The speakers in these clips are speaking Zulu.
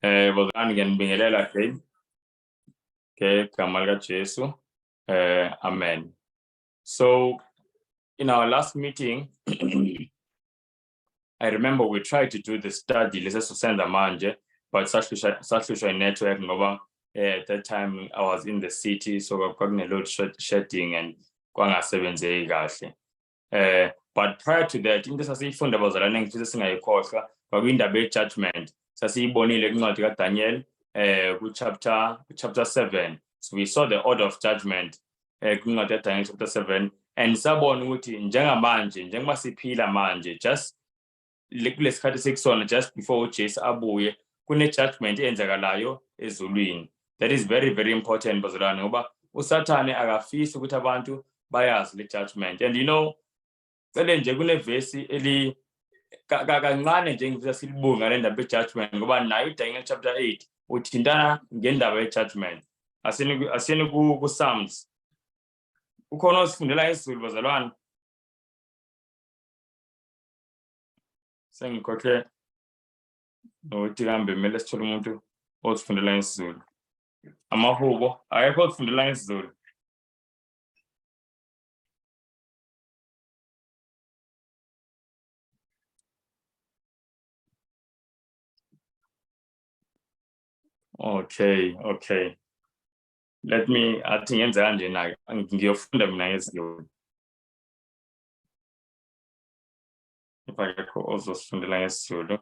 Bazalwane ngiyanibingelela again. Okay, igama lika Jesu. Amen. So in our last meeting, I remember we tried to do the study lesesisenda manje, but sahlushwa network ngoba at that time I was in the city, so kwakune load shedding and kwangasebenzeki kahle. But prior to that, into sasiyifunda bazalwane ngifisa singayikhohlwa kwakuyindaba ye-judgment. Sasiyibonile kwincwadi kaDaniel chapter 7. So we saw the order of judgment kwincwadi kaDaniel chapter 7, and sabona ukuthi njengamanje njengoba siphila manje just kulesikhathi sekusona just before uJesu abuye kune judgment eyenzakalayo ezulwini. That is very very important bazalwane ngoba uSathane akafisi ukuthi abantu bayazi le judgment. And you know cele nje kunevesi eli kancane nje ngifisa silibunga le ndaba ye-judgment ngoba nayo uDaniel chapter 8 uthintana ngendaba ye-judgment. Asini ku-Psalms ukhona osifundela isiZulu bazalwane. Sengikhokhe nokuthi kambe kumele sithole umuntu osifundela isiZulu. Amahubo akekho osifundela isiZulu. Okay. Let me athi ngenza kanje nayo ngiyofunda mina ngesiZulu. Akekho ozosifundela ngesiZulu.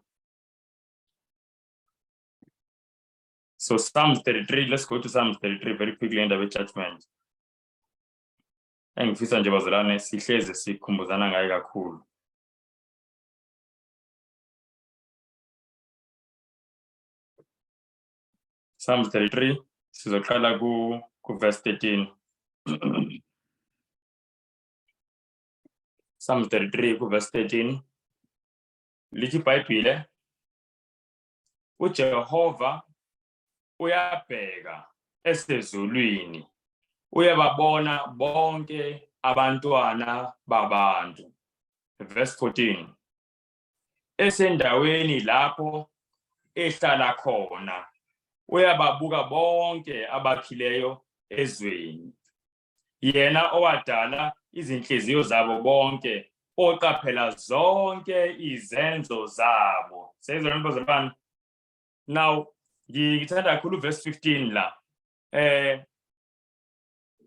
So Psalms 33, let's go to Psalms 33 very quickly indaba ye-judgment. Engifisa nje bazalwane sihleze sikhumbuzana ngayo kakhulu. Psalms 33 sizoqala ku verse 13. Psalms 33 ku verse 13. Lithi iBhayibhile uJehova uyabheka esezulwini, uyababona bonke abantwana babantu. Verse 14. Esendaweni lapho ehlala khona uyababuka bonke abakhileyo ezweni. Yena owadala izinhliziyo zabo bonke, oqaphela zonke izenzo zabo. Sezona bazalwane. Now ngithanda kakhulu verse 15 la.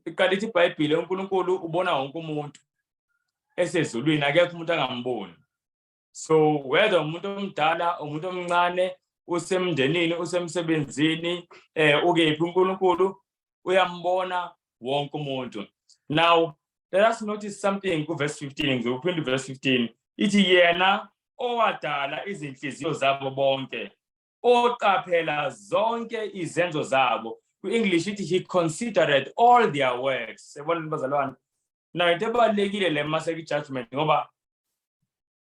Iqalithi iBhayibhile uNkulunkulu ubona wonke umuntu esezulwini, akekho umuntu angamboni. So whether umuntu omdala umuntu omncane usemndenini usemsebenzini ukephi uNkulunkulu uyambona wonke umuntu. Now let us notice something ku verse 15. Ngizophinda verse 15 ithi yena owadala izinhliziyo zabo bonke, oqaphela zonke izenzo zabo. Ku-English ithi he considered all their works. Sebona bazalwane. Now into ebalekile le mase ku-judgment ngoba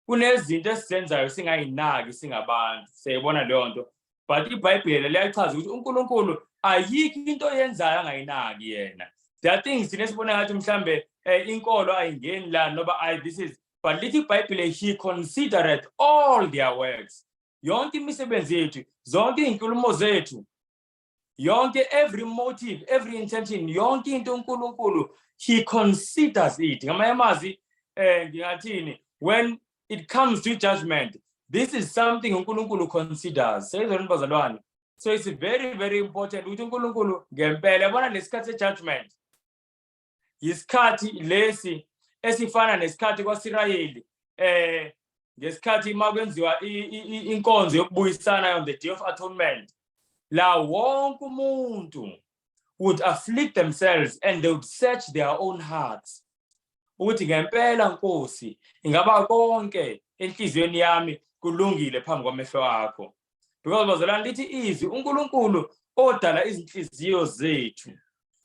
kunezinto esizenzayo singayinaki singabantu. Siyayibona leyo nto. But iBhayibheli liyachaza ukuthi uNkulunkulu ayikho into yenzayo angayinaki yena. There are things sinesibona ngathi mhlambe inkolo ayingeni la noba this is, but lithi iBhayibheli he considered all their works. Yonke imisebenzi yethu, zonke izinkulumo zethu, yonke every motive, every intention, yonke into uNkulunkulu he considers it. Ngamanye amazwi ngingathini, when it comes to judgment, this is something uNkulunkulu considers. Sezona bazalwane. So it's very very important ukuthi uNkulunkulu ngempela yabona lesikhathi se-judgment isikhathi lesi esifana nesikhathi kwaSirayeli ngesikhathi makwenziwa inkonzo yokubuyisana on the day of atonement. La wonke umuntu would afflict themselves and they would search their own hearts. Ukuthi ngempela Nkosi ingaba konke enhlizweni yami kulungile phambi kwamehlo akho. Because bazalwane lithi izwi uNkulunkulu odala izinhliziyo zethu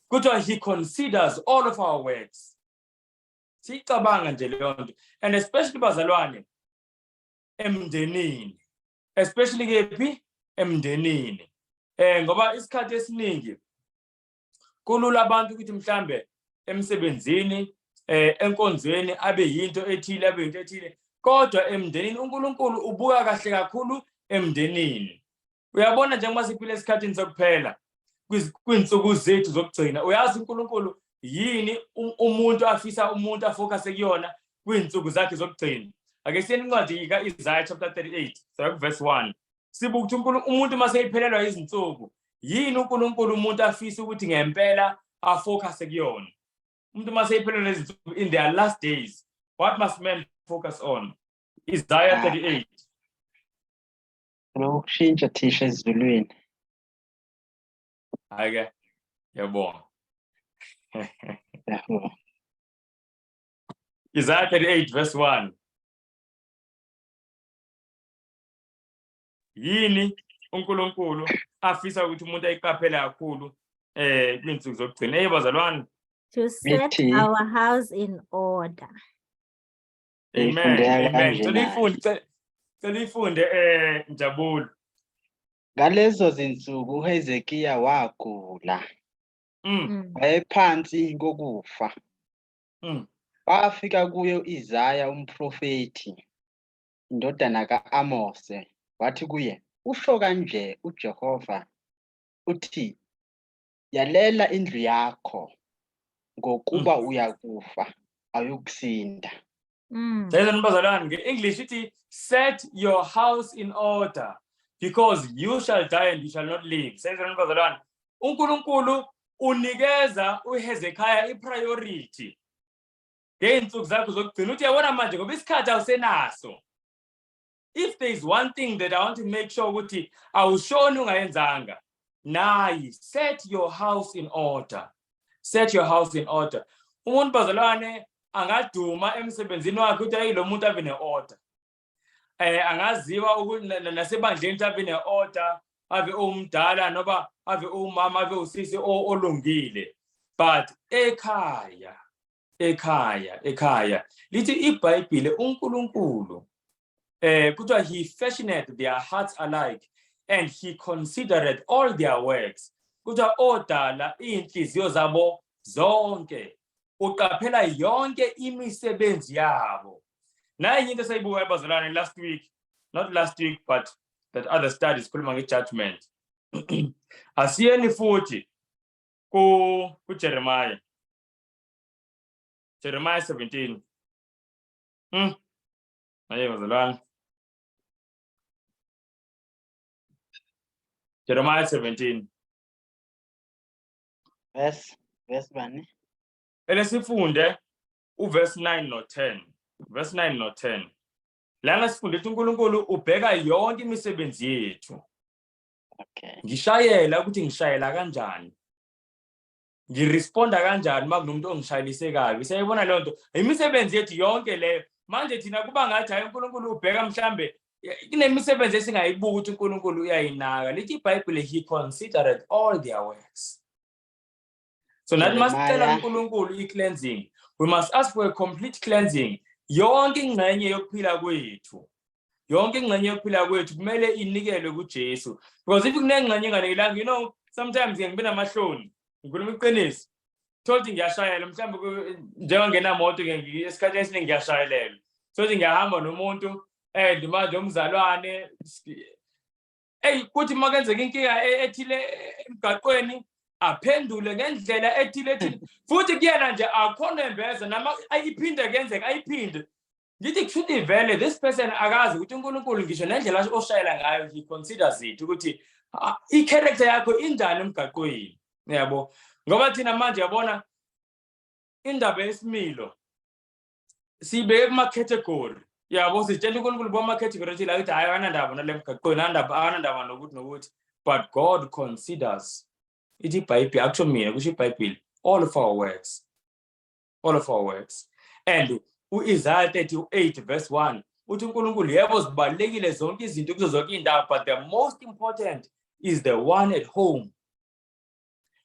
kuthiwa he considers all of our works. Sicabanga nje leyo nto, and especially bazalwane emndenini, especially kephi emndenini. Ngoba isikhathi esiningi kulula abantu ukuthi mhlambe emsebenzini enkonzweni abe yinto ethile, kodwa emndenini uNkulunkulu ubuka kahle kakhulu emndenini. Uyabona njengoba siphila esikhathini sokuphela kwinsuku zethu zokugcina, uyazi uNkulunkulu yini umuntu afisa umuntu afocus kuyona kwinsuku zakhe zokugcina. Ake siyeni incwadi kaIsaiah chapter 38 verse 1. Sibuka ukuthi umuntu mase iphelelwa izinsuku, yini uNkulunkulu umuntu afisa ukuthi ngempela afocus kuyona. Umuntu mase iphelelwa izinsuku in their last days, what must men focus on? Isaiah 38. Lokushintsha thisha esiZulwini. Hayi-ke, yabonga. Yebo. Isaiah 38 verse 1. Yini uNkulunkulu afisa ukuthi umuntu ayiqaphele kakhulu kwinsuku zokugcina? Hey bazalwane. To set Mithi. our house in order. Amen. Ifundeka Amen. kanjena. Celifunde Njabulo. Ngalezo zinsuku uHezekiya wagula. Wayephansi kokufa. Wafika kuye Isaiah umprofeti, indodana ka-Amose, wathi kuye, usho kanje uJehova uthi, yalela indlu yakho ngokuba uyakufa ayukusinda. Bazalwane, nge-English ithi set your house in order because you shall die and you shall not live. Bazalwane, uNkulunkulu unikeza uHezekiah ipriority ngeensuku zakho zokugcina. Uthi yabona manje ngoba isikhathi awusenaso. If there is one thing that I want to make sure ukuthi awushoni ungayenzanga, nayi set your house in order. Set your house in order. Umuntu bazalwane angaduma emsebenzini wakhe ukuthi ayi lo muntu ave ne-order. Angaziwa ukuthi nasebandleni ave ne-order, ave umdala noba ave umama, ave usisi olungile. But ekhaya lithi iBhayibhile uNkulunkulu kuthiwa he fashioned their hearts alike and he considered all their works. Kuthiwa odala inhliziyo zabo zonke, uqaphela yonke imisebenzi yabo. Nayi into sayibuka bazalwane not last week but that other studies khuluma nge-judgment. Asiyeni futhi kuJeremiah. Jeremiah 17. Hayi bazalwane. Jeremiah 17. Verse bani? Elesifunde uverse 9 no-10. Verse 9 no-10. Lana sifunde ukuthi uNkulunkulu ubheka yonke imisebenzi yethu. Okay. Ngishayela ukuthi ngishayela kanjani. Ngiresponda kanjani makunomuntu ongishayelise kabi. Siyayibona leyo nto. Imisebenzi yethu yonke leyo. Manje thina kuba ngathi hayi uNkulunkulu ubheka mhlambe kunemisebenzi esingayibuka ukuthi uNkulunkulu uyayinaka. Lithi iBhayibhile he considered all their works. So nathi masicela uNkulunkulu i-cleansing, we must ask for a complete cleansing. Yonke ingxenye yokuphila kwethu. Yonke ingxenye yokuphila kwethu kumele inikelwe kuJesu. Because if kunengxenye enganikelanga, you know, sometimes ngibe namahloni. Ngikhuluma iqiniso. Thothi ngiyashayela mhlambe njengangena moto esikhathini esiningi ngiyashayelela. Thothi ngiyahamba nomuntu manje umzalwane kuthi makenzeka inkinga ethile emgaqweni aphendule ngendlela ethile futhi kuyena nje akhona embeza nama ayiphinde kenzeka ayiphinde. Ngithi kushuthi vele this person akazi ukuthi uNkulunkulu ngisho nendlela oshayela ngayo he considers it ukuthi i-character yakho injani emgaqweni. Yabo, ngoba thina manje yabona indaba yesimilo sibeke kuma-category. Yabo, sitshela uNkulunkulu boma-category ethi la ukuthi hayi anandaba nale mgaqweni, anandaba nokuthi. But God considers. Ithi iBhayibhile akusho mina, kusho iBhayibhile all of our works. All of our works. And uIsaiah 38 verse 1 uthi uNkulunkulu yebo zibalekile zonke izinto kuzo zonke indawo, but the most important is the one at home.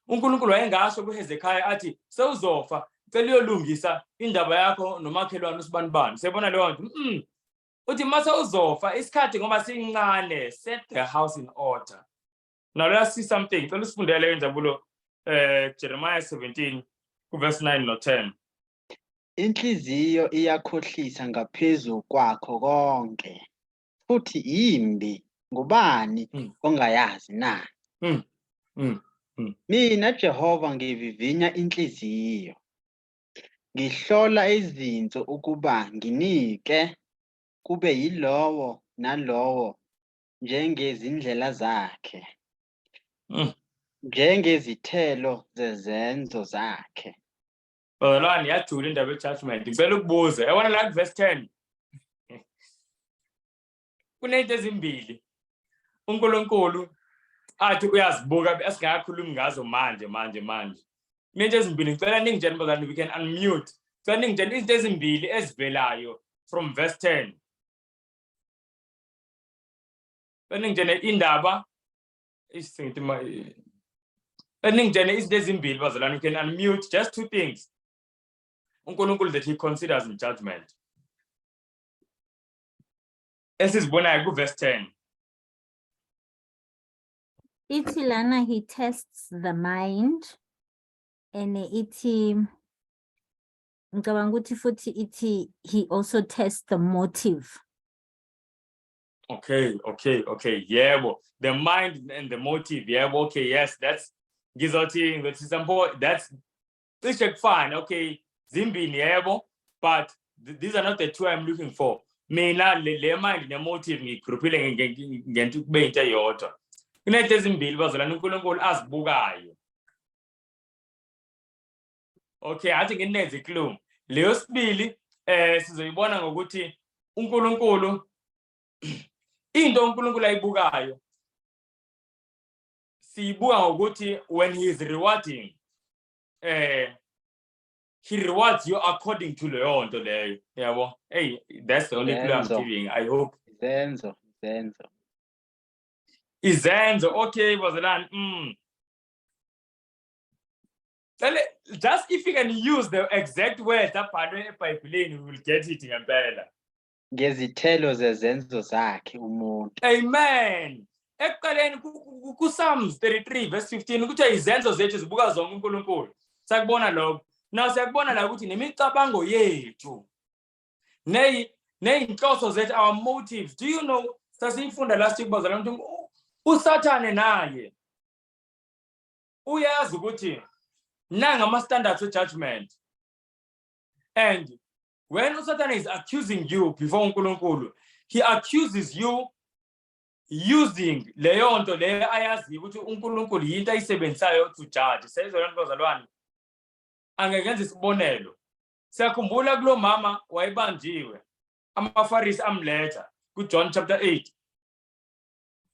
uNkulunkulu wayengasho kuHezekiah athi sewuzofa, cela uyolungisa indaba yakho nomakhelwane usibanibani. Siyabona leyo nto. Uthi mase uzofa isikhathi ngoba sincane, set the house in order. Now let's see something. Cela usifundele Njabulo Jeremiah 17 verse 9 no 10. Inhliziyo iyakhohlisa ngaphezulu kwakho konke, futhi imbi ngubani ongayazi na? Mina Jehova ngivivinya inhliziyo. Ngihlola izinto ukuba nginike kube yilowo nalowo njengezindlela zakhe, njengezithelo zezenzo zakhe. Bazalwane yajula indaba ye-judgment. Ngicela ukubuza. Yabona la verse 10. Kunezinto ezimbili uNkulunkulu athi uyazibuka esingakakhulumi ngazo manje. Kunezinto ezimbili ngicela ningitshele bazalwane, we can unmute. Ngicela ningitshele izinto ezimbili ezivelayo from verse 10. Ningitshele indaba ningitshele izinto ezimbili bazalwane, we can unmute just 2 things. uNkulunkulu that he considers in judgment. Esizibonayo ku-verse 10. Ithi lana he tests the mind, and ithi ngicabanga ukuthi futhi ithi he also tests the motive. Okay. Yebo. The mind and the motive. Yebo. Okay. Yes. That's ngizothi that's fine. Okay. Zimbili yebo. But these are not the two I'm looking for. Mina le mind ne motive ngigroupile ngento kube into eyodwa. Kunezinto ezimbili bazalwane uNkulunkulu azibukayo. Okay, athi nginenze clue. Leyo sibili sizoyibona ngokuthi uNkulunkulu into uNkulunkulu ayibukayo siyibuka ngokuthi when he is rewarding he rewards you according to leyo nto leyo. Yabo. Hey, that's the only clue I'm giving. I hope. Izenzo. Izenzo. Okay, bazalwane. Just if you can use the exact words abhalwe eBhayibhelini, you will get it ngempela. Ngezithelo zezenzo zakhe umuntu. Amen. Ekuqaleni ku-Psalms 33 verse 15 kuthiwa izenzo zethu zibuka zonke uNkulunkulu. Sakubona lokho. Now siyakubona la ukuthi nemicabango yethu neyinhloso zethu, our motives. Do you know, sasiyifunda last week bazalwane, ukuthi uSathane naye uyazi ukuthi nanga ama-standards of judgment. And when uSathane is accusing you before uNkulunkulu, he accuses you using leyo nto leyo ayazi ukuthi uNkulunkulu yinto ayisebenzisayo to judge. Sezona bazalwane, angenza isibonelo. Siyakhumbula kulo mama wayebanjiwe, amaFarisi amletha kuJohn chapter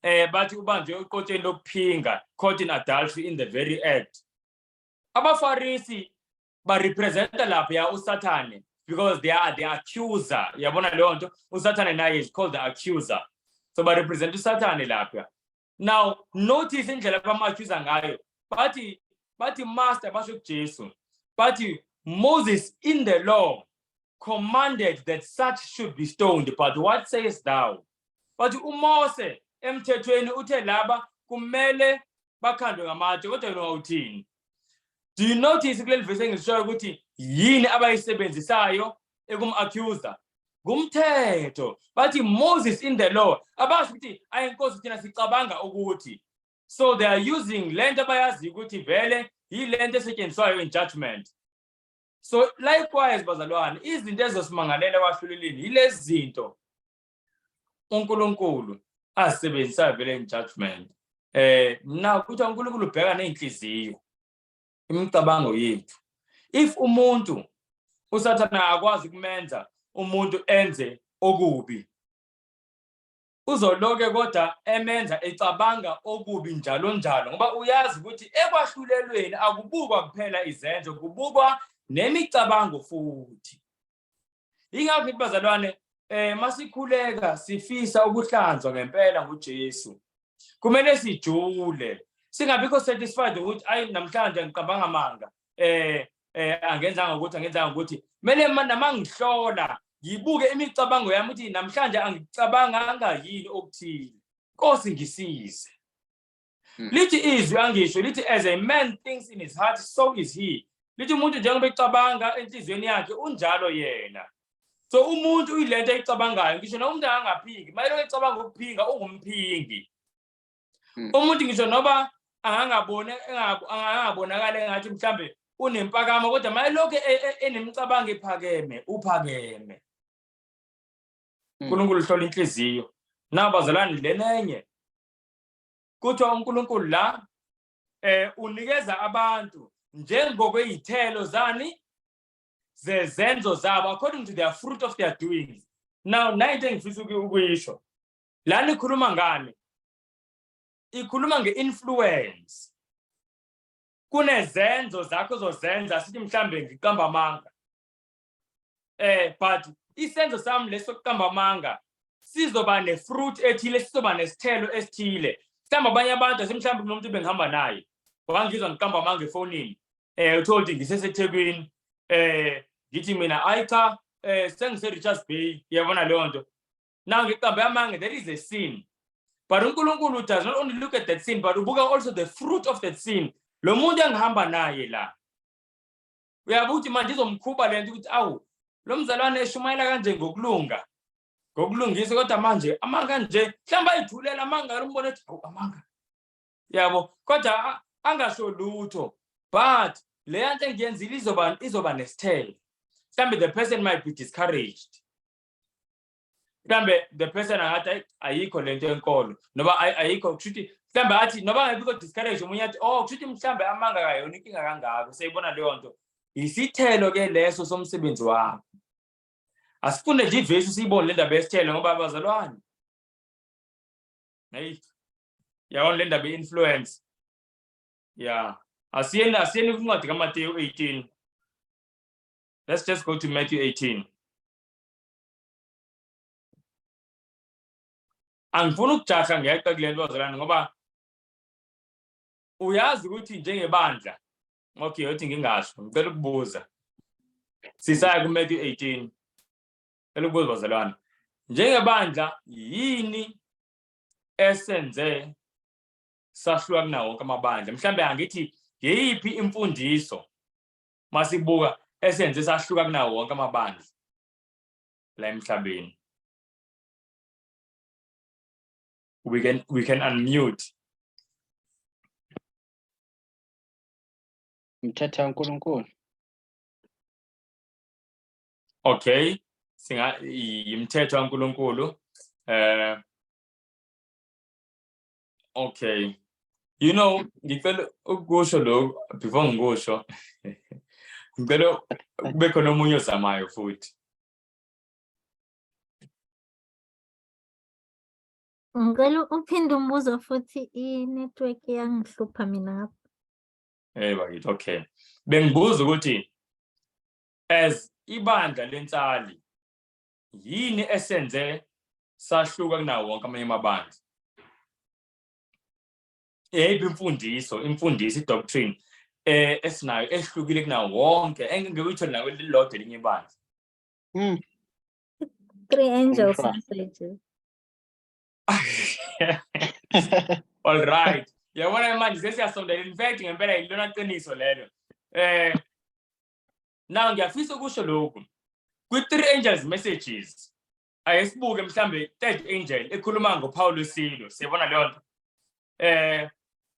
8. Bathi ubanjwe eqotsheni lokuphinga, caught in adultery in the very act. AbaFarisi ba-representa lapha ya uSathane because they are the accuser. Yabona leyo nto, uSathane naye is called the accuser. So ba-representa uSathane lapha. Now notice indlela abama-accuser ngayo. Bathi master basho kuJesu. Bathi Moses in the law commanded that such should be stoned, but what sayest thou? Bathi uMose emthethweni uthe laba kumele bakhandwe ngamatshe, kodwa wena awuthini? Do you notice kuleli verse engishoyo ukuthi yini abayisebenzisayo ekum-accuser? Ngumthetho. Bathi Moses in the law, abasho ukuthi ayinkosi thina sicabanga ukuthi. So they are using lento abayazi ukuthi vele yilento esetshenziswayo in judgment. So likewise bazalwane, izinto ezosimangalela kwahlulelini yilezi zinto uNkulunkulu azisebenzisayo vele in judgment. Now kuthi uNkulunkulu ubheka nenhliziyo, imicabango yethu. If umuntu uSathane akwazi ukumenza umuntu enze okubi, uzoloke kodwa emenza ecabanga okubi njalo ngoba uyazi ukuthi ekwahlulelweni akubukwa kuphela izenzo, kubukwa nemicabango futhi. Ingakho bazalwane, masikhuleka sifisa ukuhlanzwa ngempela nguJesu, kumele sijule, singabikho satisfied ukuthi ayi namhlanje ngicabanga amanga, angenzanga ukuthi mele nama ngihlola ngibuke imicabango yami ukuthi namhlanje angicabanganga yini okuthile. Nkosi ngisize. Lithi izwi angisho lithi as a man thinks in his heart so is he. Lithi umuntu njengoba ecabanga enhlizweni yakhe unjalo yena. So umuntu uyilento eyicabangayo ngisho noma umuntu angaphingi mayelo ecabanga ukuphinga ungumphingi. Umuntu ngisho noba angangabonakala engathi mhlambe unempakamo kodwa mayelokho enemicabango ephakeme uphakeme. uNkulunkulu uhlola inhliziyo. Nabazalwane lenenye kuthiwa uNkulunkulu la unikeza abantu njengokwezithelo zani zezenzo zabo according to their fruit of their doings. Now nayinto engifisa ukuyisho lana ikhuluma ngani? Ikhuluma nge-influence. Kunezenzo zakho zozenza sithi mhlambe ngiqamba amanga. But isenzo sami lesokuqamba amanga sizoba nefruit ethile, sizoba nesithelo esithile. Mhlawumbe abanye abantu asimhlambe kunomuntu bengihamba naye. Wangizwa ngiqamba amanga efonini. Utholdi ngiseseThekwini. Ngithi mina aycha sengise Richards Bay, yabona leyo nto. Now ngiqamba amanga, there is a sin. But uNkulunkulu does not only look at that sin, but ubuka also the fruit of that sin. Lo muntu engihamba naye la. Uyabuthi manje izomkhuba lento ukuthi awu lo mzalwane eshumayela kanje ngokulunga. Ngokulungisa kodwa manje amanga nje mhlamba ayithulela amanga umbone ethi awu amanga. Yabo kodwa angasho lutho. But le nto engiyenzile izoba nesithelo. Mhlambe the person might be discouraged. Mhlambe the person angathi ayikho lento enkolo noba ayikho kushuthi mhlambe athi noba ngabikho discourage umunye athi kushuthi mhlambe amanga kayona inkinga kangako. Seyibona leyo nto isithelo ke leso somsebenzi wakho. Asifunde nje ivesi siyibone le ndaba yesithelo ngoba abazalwane. Hey. Yabona le ndaba ye-influence. Yeah. Asiyeni kuncwadi kaMateyu 18. Let's just go to Matthew 18. Angifuna ukujaha ngeqa kule nto bazalwane ngoba uyazi ukuthi njengebandla. Okay, uthi ngingasho ngicela ukubuza. Sisaya kuMatthew 18. Ngicela ukubuza bazalwane. Njengebandla yini esenze sahluka kunawo wonke amabandla? Mhlambe angithi yeyiphi imfundiso masibuka esenze sahluka kunawo wonke amabandla la emhlabeni? We can unmute. Umthetho kaNkulunkulu. Okay, singa imthetho kaNkulunkulu. Okay. You know, ngicela ukusho lo before ngikusho. Ngicela kube khona omunye ozamayo futhi. Ngicela uphinde umbuzo futhi i-network yangihlupha mina. Bakithi, okay. Bengibuza ukuthi as ibandla lentsali yini esenze sahluka kunawo wonke amanye amabandla? Yeyiphi imfundiso doctrine esinayo ehlukile kunawo wonke engeke uyithole nawe lilodwa elinye ibandla? 3 angels messages. All right. Yabona manje sesiyasondela in fact ngempela yilona qiniso lelo. Now ngiyafisa ukusho lokhu. Kwi-3 angels messages ayesibuke mhlambe 3rd angel ekhuluma ngoPaul Silo. Siyabona leyo nto.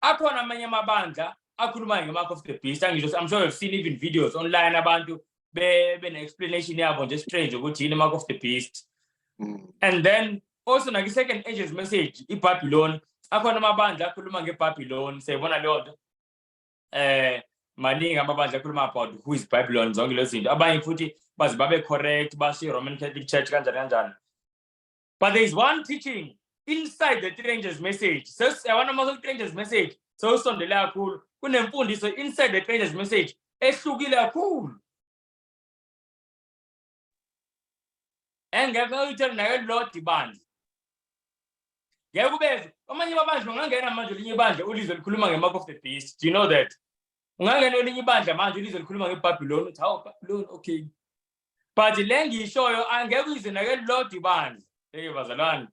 Akhona amanye amabandla akhuluma ngemark of the beast. I'm sure you've seen even videos online abantu bene-explanation yabo nje strange ukuthi yini mark of the beast. And then also naki-2nd angel's message iBabylon akhona amabandla akhuluma ngeBabylon. Siyabona leyo nto. Maningi amabandla akhuluma about who is Babylon zonke lezo zinto. Abanye futhi baze babe correct basho Roman Catholic Church kanjani. But there is one teaching inside the 3 angels message. So I want to know the 3 angels message. So sondela kakhulu kunemfundiso inside the 3 angels message ehlukile kakhulu. Engeke uyithole nayo Lord ibandla. Ngeke kubeze amanye amabandla ungangena manje elinye ibandla ulizwe likhuluma ngemark of the beast. Do you know that? Ungangena elinye ibandla manje ulizwe likhuluma ngeBabylon uthi hawo Babylon okay. But le ngishoyo angeke uyizwe nayo Lord ibandla. Bazalwane.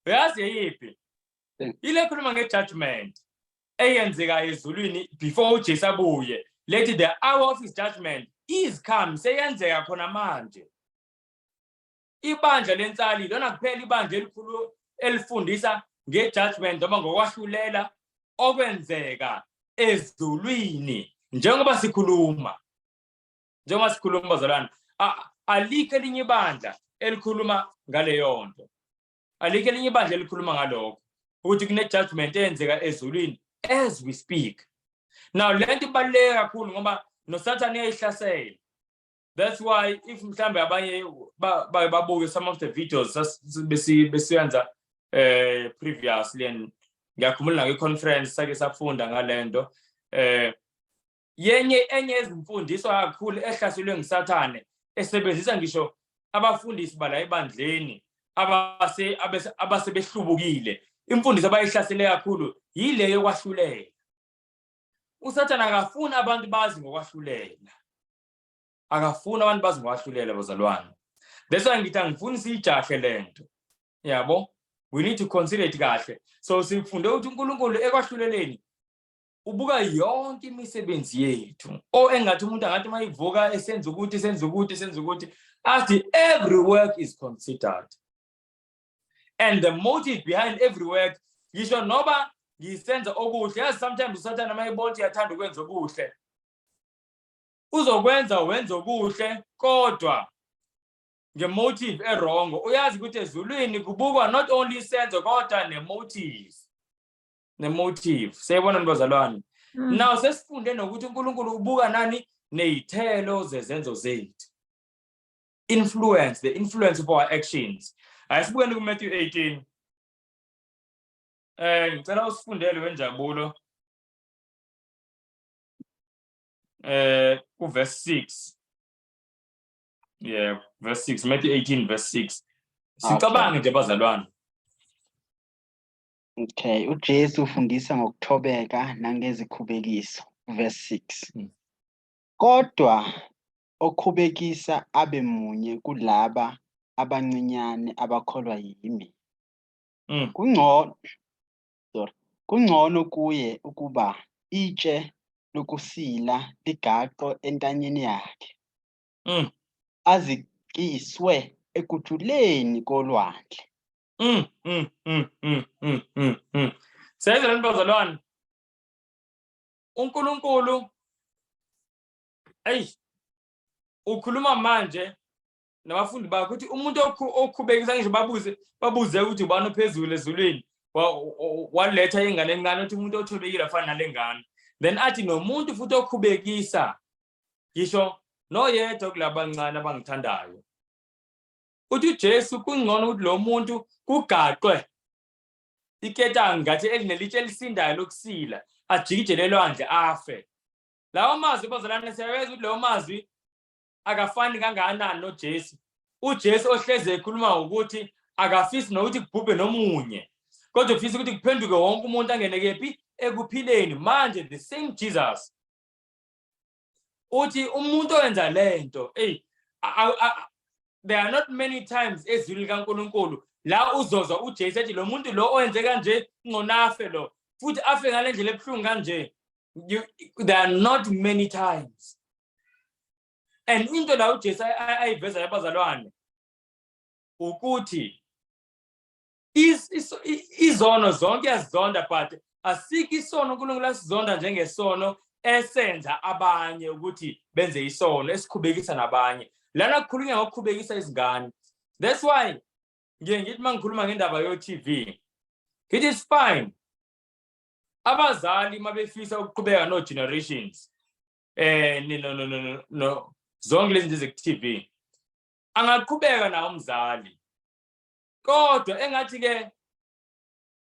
Uyazi yiphi? Ile khuluma nge-judgment eyenzeka ezulwini before uJesu abuye. Let the hour of his judgment is come seyenzeka khona manje. Ibandla lensali lona kuphela ibandla elikhulu elifundisa ngejudgment noma ngokwahlulela okwenzeka ezulwini njengoba sikhuluma bazalwane. Alikho elinye ibandla elikhuluma ngaleyo nto. Alikho elinye ibandla elikhuluma ngalokho ukuthi kune judgment eyenzeka ezulwini as we speak. Now lento ibaluleke kakhulu ngoba noSathane uyayihlasela. That's why if mhlambe abanye babuke some of the videos besiyenza previously and ngiyakhumbula ngeconference sake safunda ngalento enye izimfundiso kakhulu ehlaselwe ngisathane esebenzisa ngisho abafundisi bala ebandleni abasebehlubukile. Imfundiso abayihlasele kakhulu yile yokwahlulela. USathane akafuna abantu bazi ngokwahlulela. Akafuna abantu bazi ngokwahlulela bazalwane. That's why ngithi angifuni siyijahe lento. Yabo? We need to consider it kahle. So sifunde ukuthi uNkulunkulu ekwahluleleni ubuka yonke imisebenzi yethu. Engathi umuntu angathi mayivuka esenza ukuthi athi every work is considered. And the motive behind every work, ngisho noba ngisenza okuhle, yazi sometimes uSathane mayibona uyathanda ukwenza okuhle. Uzokwenza wenza okuhle kodwa ngemotive errong. Uyazi ukuthi ezulwini kubukwa not only isenzo kodwa nemotive. Siyabona bazalwane. Now sesifunde nokuthi uNkulunkulu ubuka nani nezithelo zezenzo zethu. The influence of our actions. Ayisibukeni kuMatthew 18. Ngicela usifundele wenjabulo. Verse 6. Yeah, verse 6. Matthew 18 verse 6. Sicabange nje bazalwane. Okay, uJesu ufundisa ngokuthobeka nangezikhubekiso. Verse 6. Kodwa okhubekisa abe munye kulaba abancinyane abakholwa yimi. Kungcono kuye ukuba itshe lokusila ligaqo entanyeni yakhe. Azikiswe ekujuleni kolwandle. Sezele bazalwane. uNkulunkulu ukhuluma manje nabafundi bakhe ukuthi umuntu okhubekisa ngisho babuze ukuthi ubani ophezulu ezulwini waletha ingane encane ukuthi umuntu othobekile afana nalengane. Then athi nomuntu futhi okhubekisa ngisho noyedwa kulabancane abangithandayo. Uthi uJesu kungcono ukuthi lo muntu kugaqwe iketanga ngathi elinelitshe elisindayo lokusila ajikijele elwandle afe. Lawo mazwi bazalwane siyaweza ukuthi lawo mazwi akafani kangakanani noJesu. uJesu ohleze ekhuluma ukuthi akafisi nokuthi kubhubhe nomunye, kodwa ufisa ukuthi kuphenduke wonke umuntu angene kephi ekuphileni. Manje the same Jesus uthi umuntu owenza lento there are not many times ezwini likaNkulunkulu la uzozwa uJesu ethi lo muntu lo owenze kanje ngonafe lo futhi afe ngale ndlela ebuhlungu kanje. There are not many times. And into la uJesu ayiveza yabazalwane ukuthi izono zonke yazonda, but asikho isono uNkulunkulu asizonda njengesono esenza abanye ukuthi benze isono, esikhubekisa nabanye. Lana kukhulunywa ngokukhubekisa izingane. That's why ngithi mangikhuluma ngendaba yo-TV it is fine abazali mabefisa ukuqhubeka no generations no zonke lezi zinto ze-TV angaqhubeka nawo umzali, kodwa engathi ke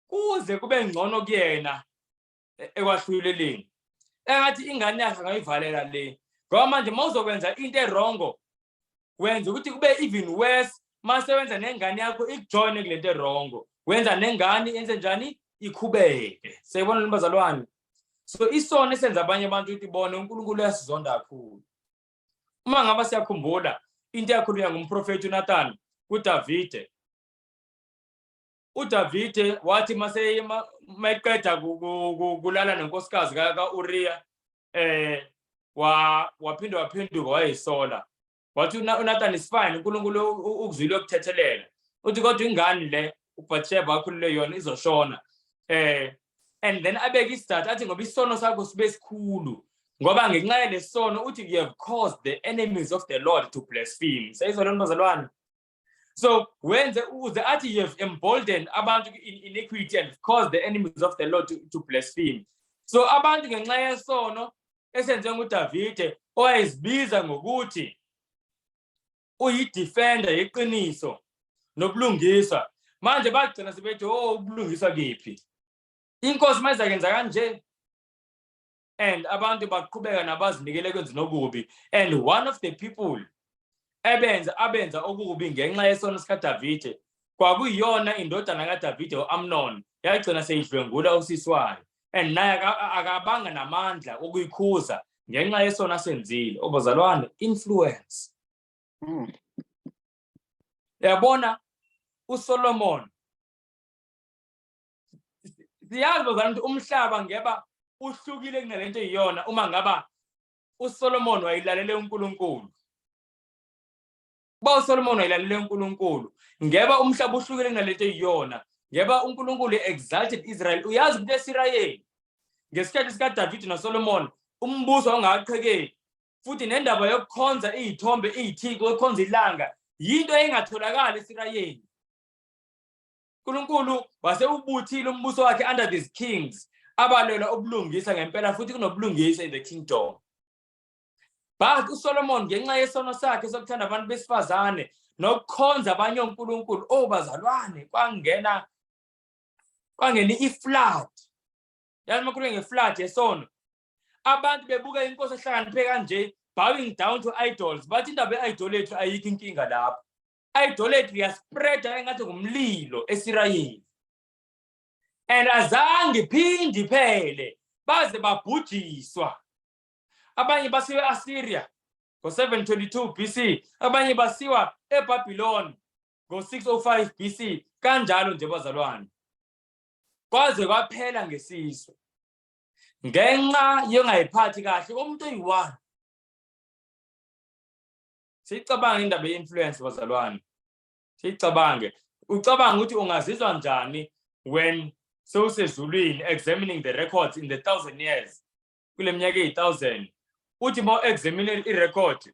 kuze kube ngcono kuyena ekwahluleleni, engathi ingane yakhe angayivalela le, ngoba manje mawuzokwenza into erongo wenza ukuthi kube even worse. Mase wenza nengane yakho ikujoine kulento erongo, wenza nengane yenze njani ikhubeke. Siyabona bazalwane. So isono esenza abanye abantu ukuthi bone uNkulunkulu uyasizonda kakhulu. Uma ngaba siyakhumbula into yakhulunywa ngumprofeti uNathan kuDavide. uDavide wathi mase mayiqeda kulala nenkosikazi kaUriya waphinda waphenduka wayisola wathi uNathan is fine uNkulunkulu ukuzwile ukuthethelela uthi kodwa ingane le uBathsheba akhulule yona izoshona and then abeke isizathu athi ngoba isono sakho sibe sikhulu ngoba ngenxa yalesono uthi you have caused the enemies of the Lord to blaspheme sayizolona bazalwane. So wenze uze athi you have emboldened abantu in iniquity and caused the enemies of the Lord to blaspheme. So abantu ngenxa yesono esenze nguDavide owayezibiza ngokuthi uyidefender yeqiniso nobulungisa manje bagcina sebethi ubulungisa kephi inkosi mayizakenza kanje and abantu baqhubeka nabazinikele kwenza nokubi and one of the people abenza okubi ngenxa yesono sikaDavide kwakuyiyona indodana kaDavide uAmnon yagcina seyidlwengula usisi wayo and naye akabanga namandla okuyikhuza ngenxa yesono asenzile. Obazalwane, influence. Yabona uSolomon siyazi bazalwane umhlaba ngeba uhlukile kunalento iyona uma ngaba uSolomon wayilalela uNkulunkulu. Ba uSolomon wayilalela uNkulunkulu ngeba umhlaba uhlukile kunalento iyona ngeba uNkulunkulu exalted Israel. Uyazi ukuthi eSirayeli ngesikhathi sikaDavide noSolomon umbuso ongaqhekeki futhi nendaba yokukhonza izithombe izithixo yokukhonza ilanga yinto engatholakala eSirayeli. uNkulunkulu wase ubuthile umbuso wakhe under these kings abalwela ubulungisa ngempela futhi kunobulungisa in the kingdom. But uSolomon ngenxa yesono sakhe sokuthanda abantu besifazane nokukhonza abanye onkulunkulu bazalwane kwangena iflood. Yazi makhulume ngeflood yesono. Abantu bebuka inkosi ehlakaniphe kanje bowing down to idols. Bathi indaba ye-idolatry ayikho inkinga lapho. Idolatry yaspreada engathi ngumlilo eSirayeli. And azange phindi phele baze babhujiswa. Abanye basiwe eAssyria ngo722 BC, abanye basiwa eBabylon ngo605 BC, kanjalo nje bazalwane. Kwaze kwaphela ngesizwe. Ngenxa yongayiphathi kahle komuntu oyi1. Sicabanga indaba ye-influence bazalwane. Sicabange. Ucabanga ukuthi ungazizwa njani when sewusezulwini examining the records in the 1000 years. Kule minyaka e1000 uthi ma examine irecord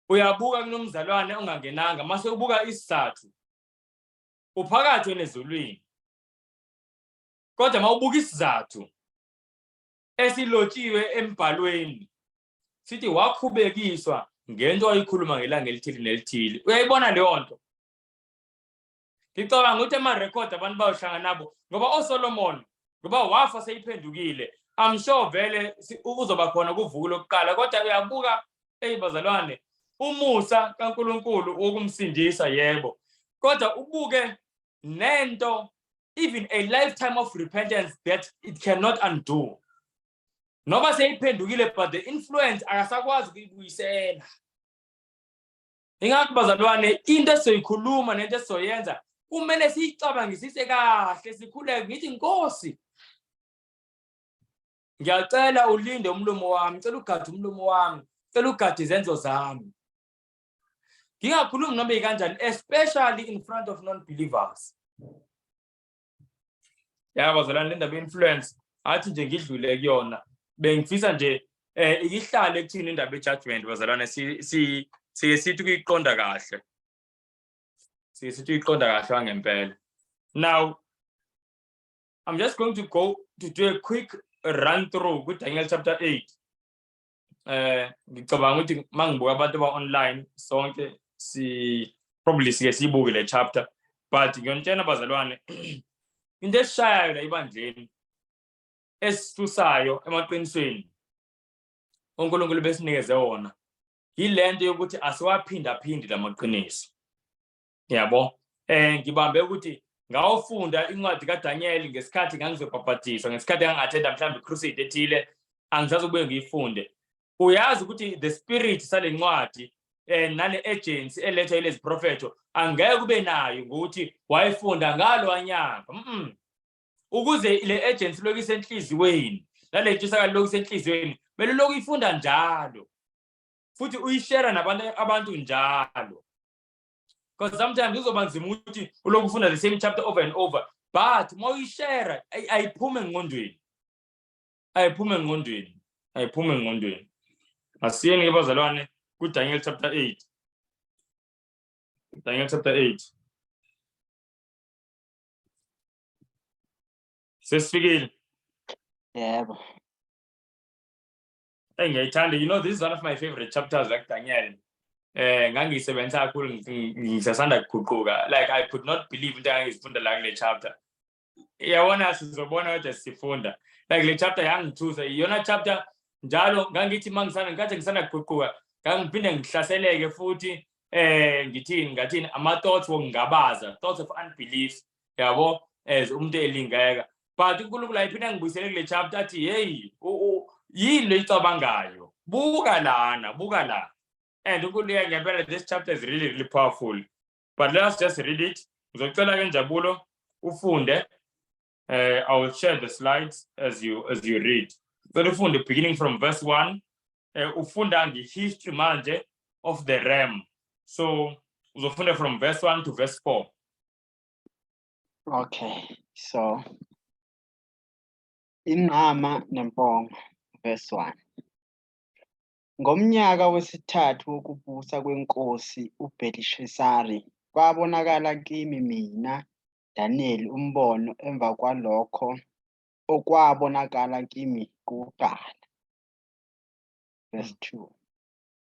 uyabuka kunomzalwane ongangenanga mase ubuka isizathu uphakathi nezulwini. Kodwa mawubuka isizathu esilotshiwe embhalweni sithi waqhubekiswa ngento ayikhuluma ngelanga elithile nelithile. Uyayibona leyo nto. Ngicabanga ukuthi ama-record abantu bayohlangana nabo ngoba uSolomon ngoba wafa seyiphendukile. I'm sure vele uzoba khona kuvuko lokuqala kodwa uyabuka bazalwane umusa kaNkulunkulu wokumsindisa yebo. Kodwa ubuke nento even a lifetime of repentance that it cannot undo. Noba seyiphendukile but the influence akasakwazi ukuyibuyisela. Ingakho bazalwane into esizoyikhuluma nento esizoyenza kumele siyicabangisise kahle sikhuleke ngithi Nkosi ngiyacela ulinde umlomo wami, cela ugade umlomo wami, cela ugade izenzo zami. Ngingakhulumi noma ikanjani especially in front of non-believers. Bazalwane le ndaba influence athi nje ngidlule kuyona bengifisa nje ikihlale ekuthini indaba ejudgment bazalwane sithi kuyiqonda kahle. Sithi uyiqonda kahle ngempela. Now I'm just going to go to do a quick run through with Daniel chapter 8. Ngicabanga ukuthi mangibuka abantu online sonke probably sibuke le chapter but ngiyonitshela bazalwane into eshayayo la ibandleni esisusayo emaqinisweni uNkulunkulu besinikeze wona yilento yokuthi asiwaphinda phindi lamaqiniso. Yabo ngibambe ukuthi ngawufunda incwadi kaDaniel ngesikhathi ngangizobhabhatiswa ngesikhathi ngangathenda mhlawumbe crusade ethile angizazi ukubuye ngiyifunde. Uyazi ukuthi the spirit sale ncwadi nale agency eletha ilezi prophetho angeke kube nayo ngokuthi wayefunda ngalo wanyaka ukuze ile agency lokise enhliziyweni nale nto isakaloku senhliziyweni kumele uloku uyifunda njalo futhi uyishare nabantu abantu njalo, because sometimes kuzoba nzima ukuthi uloku ufunda the same chapter over and over, but uma uyishare ayiphume engqondweni, ayiphume engqondweni. Asiyeni ke bazalwane kuDaniel chapter 8. Daniel chapter 8. Sesifikile. Yebo. Ngiyayithanda. You know, this is one of my favorite chapters like Daniel. Ngangisebenza kakhulu ngisasanda kuguquka. Like I could not believe into engizifunda la kule chapter. Iyabona sizobona kodwa sifunda. Like le chapter yangithusa. Iyona chapter njalo ngangithi mangisana nkathi ngisanda kuguquka ngangiphinde ngihlaseleke futhi ngathini ama thoughts wokungabaza, thoughts of unbelief. Yabo as umuntu elingeka. But uNkulunkulu ayiphinde ngibuyisele kule chapter athi hey yini lo icabangayo, buka la. And uNkulunkulu ngempela this chapter is really really powerful. But let us just read it. Ngizocela ke Njabulo ufunde. I will share the slides as you read. So ufunde beginning from verse 1. Ufunda ngehistory manje of the ram. So uzofunda from verse 1 to verse 4. Okay, so inqama nempongo, verse 1. Ngomnyaka wesithathu wokubusa kwenkosi uBelishazari, kwabonakala kimi mina Daniel umbono emva kwalokho okwabonakala kimi kuqala. Verse 2.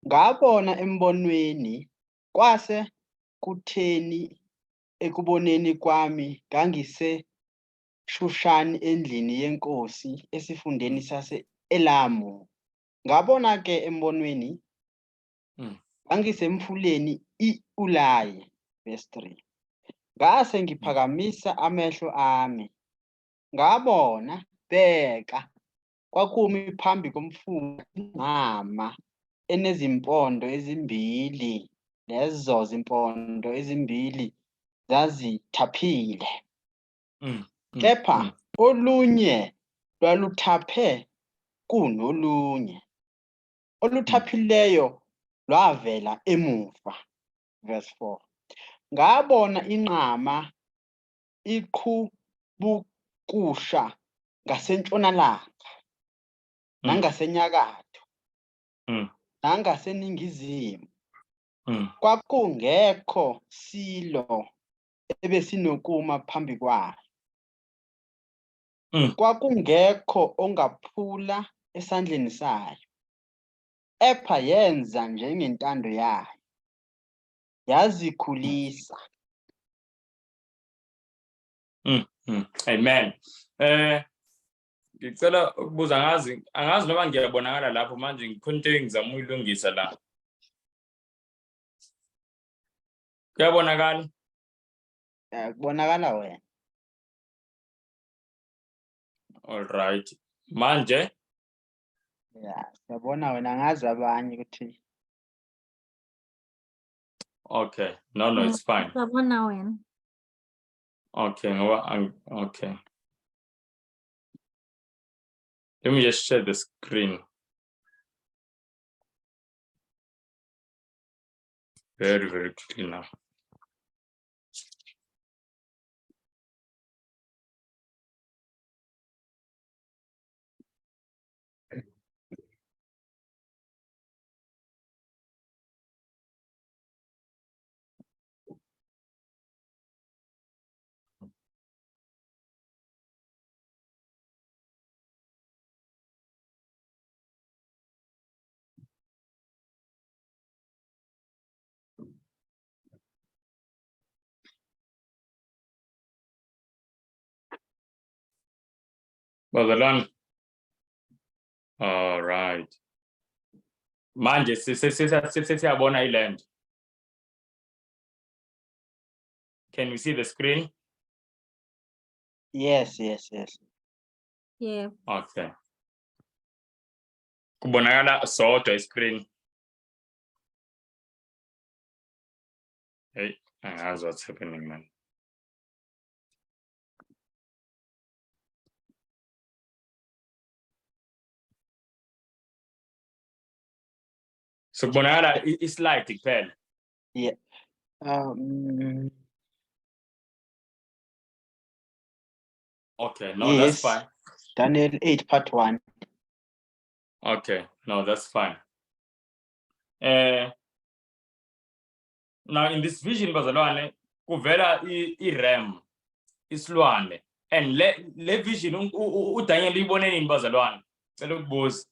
Ngabona embonweni kwase kutheni ekuboneni kwami ngangiseshushani endlini yenkosi esifundeni sase-Elamu. Ngabona ke embonweni ngangisemfuleni i-Ulayi. Verse 3. Ngase ngiphakamisa amehlo ami ngabona bheka kwakumi phambi komfula inqama enezimpondo ezimbili, lezo zimpondo ezimbili zazithaphile. Kepha olunye lwaluthaphe kunolunye, oluthaphileyo lwavela emuva. Verse 4. Ngabona inqama iqhubukusha ngasentshonalanga nangasenyakatho nangaseningizimu. Kwakungekho silo ebesinokuma phambi kwayo. Kwakungekho ongaphula esandleni sayo. Epha yenza njengentando yayo, yazikhulisa. Amen. Ngicela ukubuza angazi noma ngiyabonakala lapho manje ngikhona into engizama uyilungisa la. Kuyabonakala? Kubonakala wena. All right. Manje Yeah, siyabona wena ngazi abanye ukuthi. okay. No, it's fine. Sabona wena. Okay, okay. Let me just share the screen. Very, very quickly now. Bazalwane. All right. Manje sesiyabona iland. Can we see the screen? Yes. Yeah. Okay. Kubonakala sodwa iscreen. Hey, angazi what's happening, man. So kubonakala i-slide kuphela. Yeah. Okay, no, that's Yes. fine. Daniel 8 part 1. Okay, no, that's fine. Now in this vision bazalwane kuvela i-ram isilwane, and le vision uDaniel uyibone nini bazalwane? Cela ukubuza.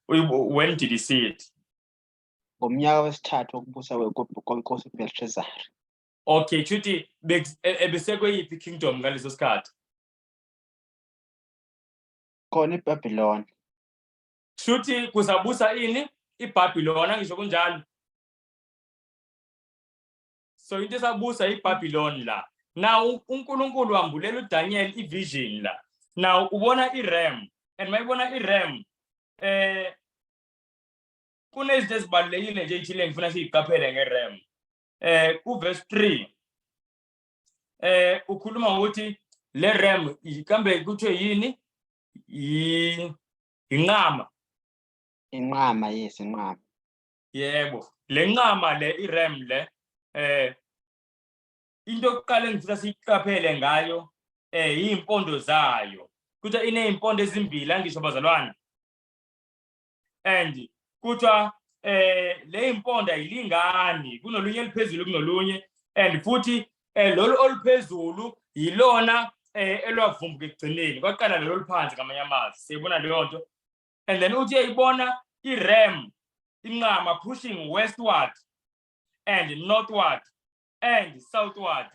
When did he see it? Ngomnyaka wesithathu wokubusa kwenkosi uBelshazzar. Okay, chuti ebesekweyiphi kingdom ngaleso sikhathi? Khona iBabylon. Shuthi kusabusa ini iBabylon, angisho kunjalo. So into esabusa iBabylon la. Now uNkulunkulu wambulela uDaniel ivision la. Now ubona iram, and mayibona iram kunezinto ezibalulekile nje ithile ngifuna siyiqaphele ngeram. Kuverse 3 ukhuluma ukuthi le ram ikambe kuthiwe yini? Inqama. Inqama, yes, inqama. Yebo, le nqama le iram le into yokuqala engifuna siyiqaphele ngayo izimpondo zayo. Kuthiwa inezimpondo ezimbili angisho bazalwane. And kuthiwa le impondo ayilingani, kunolunye eliphezulu kunolunye, and futhi lolu oluphezulu yilona elwavumbuka ekugcineni, kwaqala lolu oluphansi ngamanye amazwi. Siyibona leyo nto. And then uthi uyayibona iram inqama pushing westward and northward and southward.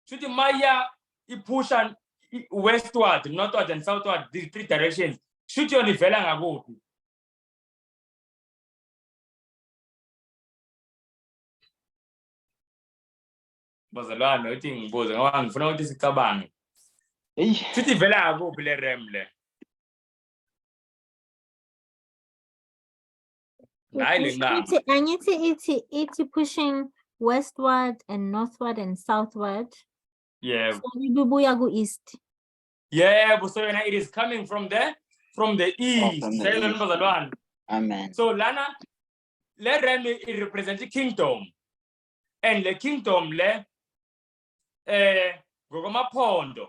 Shuthi maya ipusha westward, northward and southward, these three directions. Shuthi yona ivela ngakuphi? Bazalwane uthi ngibuze ngoba ngifuna ukuthi sicabange. Shuthi ivela ngakuphi le ram le? It's pushing westward and northward and southward. Yeah. So ibubuya east. Yeah, so it is coming from the east. Amen. So lana le ram it represents the kingdom, and the kingdom le ngokwamaphondo.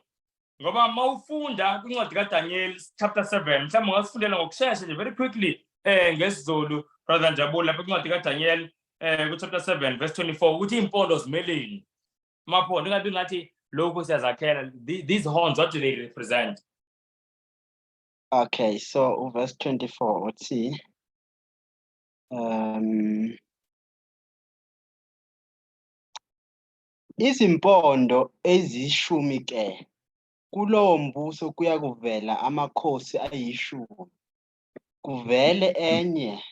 Ngoba mawufunda kwincwadi kaDaniel chapter 7 mhlawumbe ungasifundela ngokusheshsha nje very quickly ngesiZulu brother Njabula lapha kwincwadi kaDaniel ku chapter 7 verse 24 ukuthi impondo zimeleni. Amaphondo ingabe ngathi lokho siyazakhela, these horns, what do they represent? Okay, so verse 24 let's see. Izimpondo ezishumi ke kulowo mbuso kuya kuvela amakhosi ayishumi, kuvele enye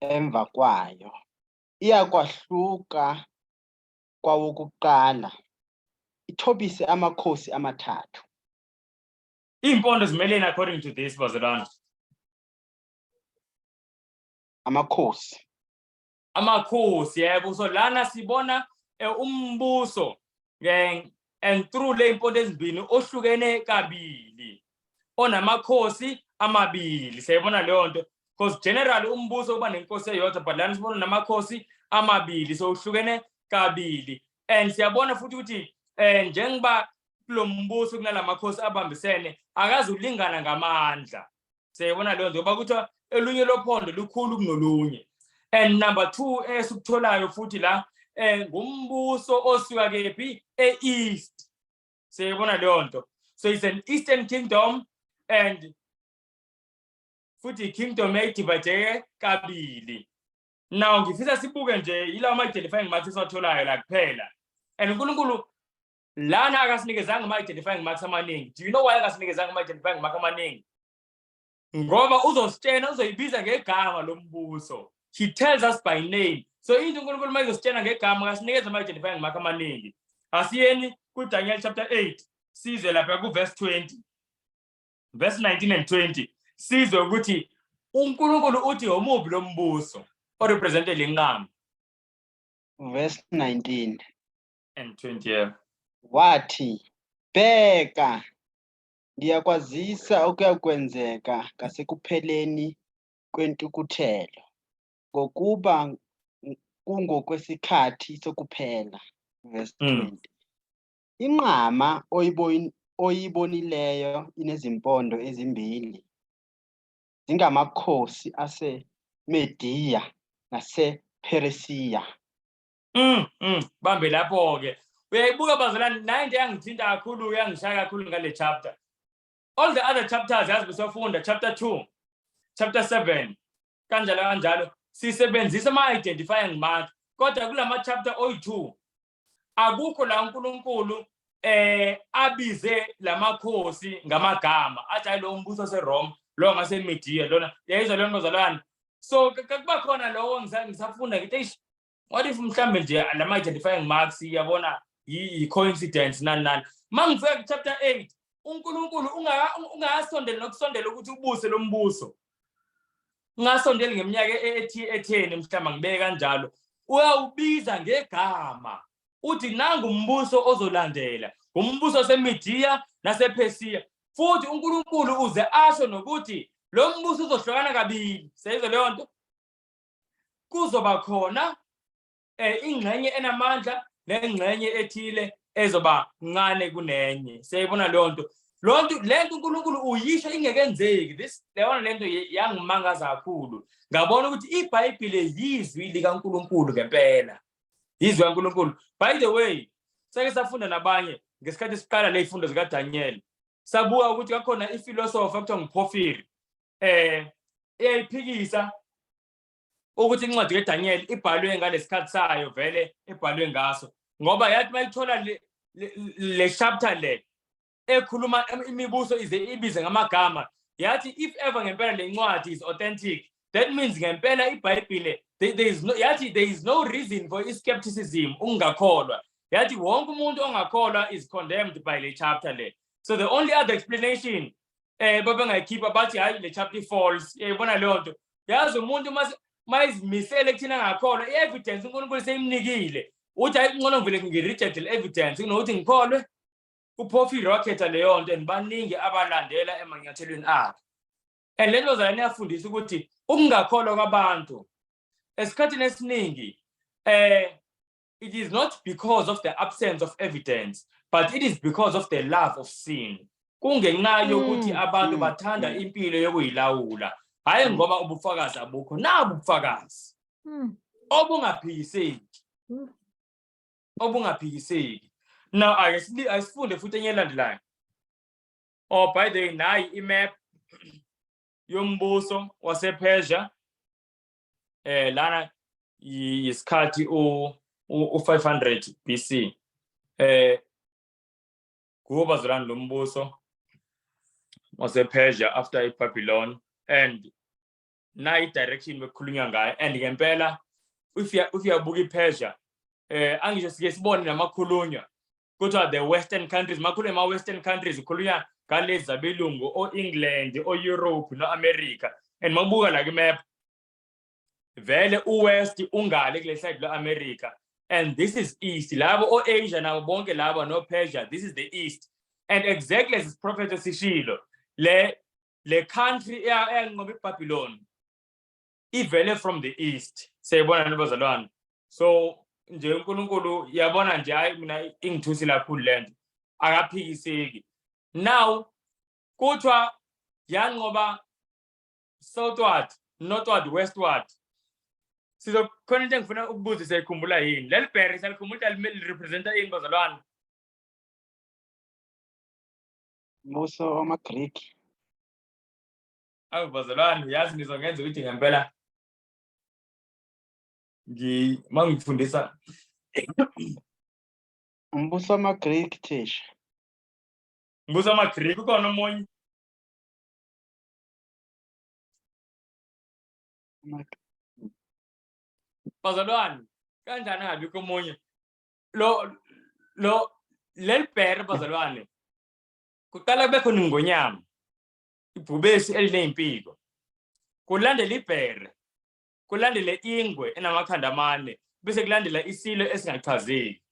emva kwayo, iyakwahluka kwawokuqala, ithobise amakhosi amathathu. Impondo zimeleni according to this bazalwane? Amakhosi, yebo. So lana sibona umbuso and through le impondo ezibini ohlukene kabili, onamakhosi amabili. Siyabona leyo nto, because generally umbuso uba nenkosi eyodwa, but lana sibona namakhosi amabili, so uhlukene kabili. And siyabona futhi ukuthi njengoba kulo mbuso kunalamakhosi abambisene akazi ulingana ngamandla. Siyabona leyo nto ngoba kuthiwa elunye lophondo lukhulu kunolunye. And number 2 esikutholayo futhi la ngumbuso osuka kephi east. Siyabona leyo nto. So it's an eastern kingdom and futhi kingdom edivide kabili. Now ngifisa sibuke nje yilawo ama-identifying marks esiwatholayo la kuphela. And uNkulunkulu lana akasinikezanga ama-identifying marks amaningi. Do you know why akasinikezanga ama-identifying marks amaningi? Ngoba uzositshena, uzoyibiza ngegama lombuso. He tells us by name. So into uNkulunkulu mayizositshena ngegama akasinikeza ama-identifying marks amaningi. Asiyeni kuDaniel chapter 8 sizwe lapha ku verse 20, verse 19 and 20, sizwe ukuthi uNkulunkulu uthi omuphi lo mbuso orepresente lenqama. Verse 19 and 20. Yeah. Wathi, bheka, ndiyakwazisa okuyakwenzeka ngasekupheleni kwentukuthelo. ngokuba kungokwesikhathi sokuphela, verse 20. Inqama oyibonileyo inezimpondo ezimbili, zingamakhosi aseMediya nasePheresiya. Bambe lapho ke. Uyayibuka bazalwane, nayo into yangithinta kakhulu, yangishaya kakhulu ngale chapter. All the other chapters yazi besofunda, chapter 2, chapter 7, kanjalo sisebenzisa ama-identifying mark, kodwa kulama chapter oyi-2 akukho la uNkulunkulu abize lamakhosi ngamagama athi hayi lo umbuso waseRome, lo ngaseMediya, lona yayizwa leyo bazalwane. So kuba khona lowo ngisafunda ngithi what if mhlambe nje lama identifying marks yabona yi-coincidence nani. Mangifika chapter 8 uNkulunkulu ungasondela nokusondela ukuthi ubuse lo mbuso. Ungasondeli ngeminyaka etheni mhlamba ngibeke kanjalo. Uyawubiza ngegama. Uthi nangu umbuso ozolandela. Umbuso waseMediya nasePheresiya. Futhi uNkulunkulu uze asho nokuthi lo mbuso uzohlukana kabili. Seyizwe leyo nto. Kuzoba khona ingxenye enamandla nengxenye ethile ezoba ncane kunenye. Seyibona leyo nto. Lento uNkulunkulu uyisho ingekenzeki. Leyona lento yangimangaza kakhulu. Ngabona ukuthi iBhayibheli yizwi likaNkulunkulu ngempela. Yizwi kaNkulunkulu. By the way, sake safunda nabanye ngesikhathi esiqala lezifundo zikaDaniel. Sabuka ukuthi kakhona iphilosophy ekuthiwa nguPorphyry. Eyayiphikisa ukuthi incwadi kaDaniel ibhalwe ngalesikhathi sayo vele ebhalwe ngaso. Ngoba yathi mayithola le chapter le ekhuluma imibuso ibize ngamagama, yathi if ever ngempela le ncwadi is authentic, that means ngempela iBhayibheli there is no reason for skepticism ungakholwa. Yathi wonke umuntu ongakholwa is condemned by le chapter le. So the only other explanation babengayikhipha bathi hayi le chapter false. Yayibona leyo nto. Yazi umuntu mayizimisele kuthina ngakholwa i-evidence uNkulunkulu seyimnikile. Uthi hayi ngcono ngivele ngireject le evidence kunokuthi ngikholwe. UPorphyry wakhetha leyo nto and baningi abalandela emanyathelweni akhe. And lento zayini yafundisa ukuthi ukungakholwa kwabantu esikhathini esiningi it is not because of the absence of evidence, but it is because of the love of sin. Kungenxa yokuthi abantu bathanda impilo yokuyilawula, hayi ngoba ubufakazi abukho. Nabo ubufakazi obungaphikiseki. Now asifunde futhi enye elandelayo. By the way, nayi imap yombuso wasePersia lana yisikhathi u500 BC. Kuba zalana lo mbuso wasePersia after iBabylon, and nayi direction bekhulunywa ngayo. And ngempela if uyabuka iPersia angisho sike sibone namakhulunywa kuthiwa the western countries, makhulu ema-western countries ukhulunywa ngalezi zabelungu o-England, o-Europe no-America. And mabuka la kwimap vele uwest ungale kule side lo-America, and this is east. Labo o-Asia nabo bonke labo no-Persia, this is the east. And exactly as prophet sishilo, le country eyanqoba iBabylon ivele from the east. Siyabona nabazalwane. So nje uNkulunkulu yabona nje hayi mina ingithusi kakhulu lento akaphikiseki. Now kuthiwa yanqoba southward, northward, westward. Sizokhona into engifuna ukubuza siyikhumbula yini. Leli bheri salikhumbula lirepresenta yini bazalwane? Umbuso wamaGreek. Awu bazalwane, yazi ngizongenza ukuthi ngempela mangifundisa Umbuso wamaGreek thisha. Umbuso wamaGreek ukhona omunye. Bazalwane, kanjani ngabikho omunye? Leli bheri bazalwane. Kuqala kube khona ingonyama. Ibhubesi elinempiko. Kulandela ibhere. Kulandele ingwe enamakhanda amane, bese kulandela isilo esingachazeki.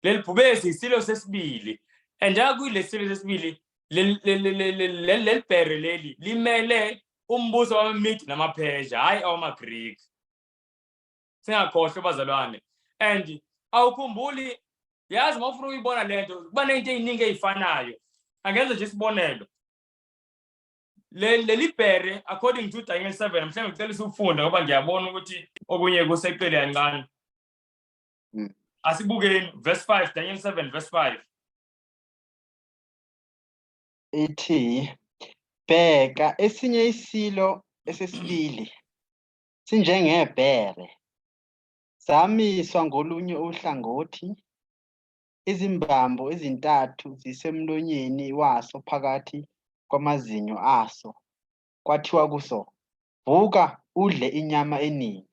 Leli bhubesi isilo sesibili. And kuyile silo sesibili leli bhere leli limele umbuso wamaMede namaPersia, hayi awamaGreek. singakhohlwa bazalwane. And awukhumbuli yazi mawufuna uyibona lento kuba nento eziningi ezifanayo. Angenza nje isibonelo. Leli bhere according to Daniel 7 mhlawumbe ngicela usufunda ngoba ngiyabona ukuthi okunye kuseqele kancane. Asibukeni verse 5 Daniel 7 verse 5. Ithi bheka esinye isilo esesibili sinjengebhere samiswa ngolunye uhlangothi izimbambo ezintathu zisemlonyeni waso phakathi kwamazinyo aso kwathiwa kuso vuka udle inyama eningi.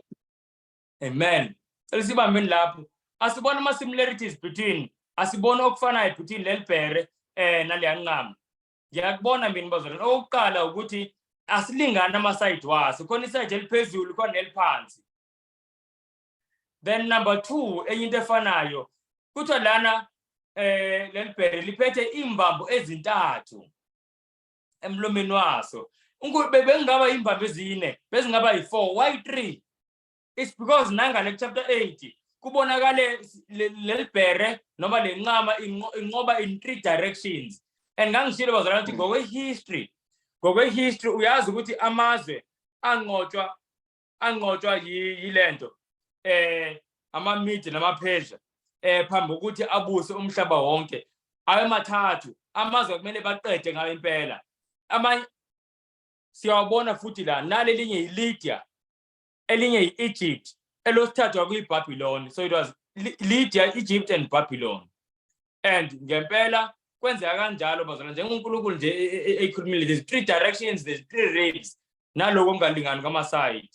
Amen. Selisibambeni lapho asibona ama similarities between asibona okufanayo between leli bhere naleya nqama. Ngiyakubona mina bazalwane oqala ukuthi asilingana ama side waso khona iside eliphezulu khona neliphansi. Then number 2 enye into efanayo kuthiwa lana leli bhere liphethe imbambo ezintathu emlomeni waso. Bengaba imbambo ezine bezingaba yi4 why 3? It's because nangale chapter 8 kubonakale leli bhere noma lenqama inqoba in 3 directions. And ngangishilo bazalwane ukuthi ngokwe-history uyazi ukuthi amazwe anqotshwa yilento ama-Mede nama-Persia phambi kokuthi abuse umhlaba wonke amathathu amazwe kumele baqede ngayo impela. Amanye siyawabona futhi la nalelinye yiLydia elinye yi-Egypt elosithathu kuyiBabylon. So it was Lydia, Egypt and Babylon. And ngempela kwenzeka kanjalo bazalwane njengoNkulunkulu nje ekhulumile there's 3 directions, there's 3 rails naloko ongalingani kwama-side.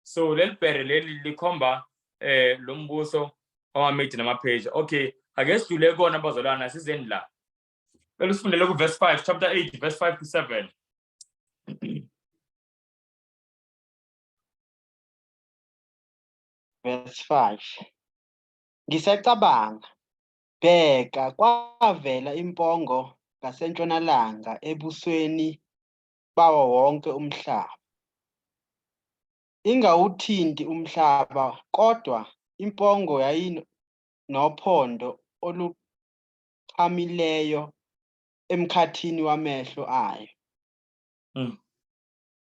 So leli bhere leli likhomba lo mbuso wama-Mede nama-Persia. Okay, ake sidlule kona bazalwane asizeni la. Bese sifundele ku verse 5 chapter 8 verse 5 to 7. Verse 5. Ngisacabanga bheka kwavela impongo ngasentshonalanga ebusweni bawo wonke umhlaba. Ingawuthinti umhlaba kodwa impongo yayinophondo oluqhamileyo emkhathini wamehlo ayo.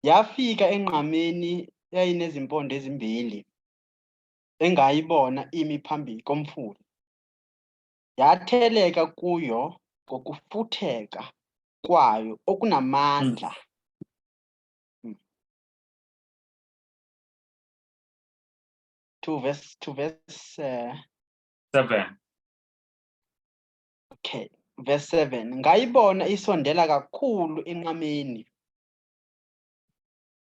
Yafika enqameni yayinezimpondo ezimbili engayibona imi phambi komfula. Yatheleka kuyo ngokufutheka kwayo okunamandla. To verse 7. Okay, verse 7. Ngayibona isondela kakhulu enqameni.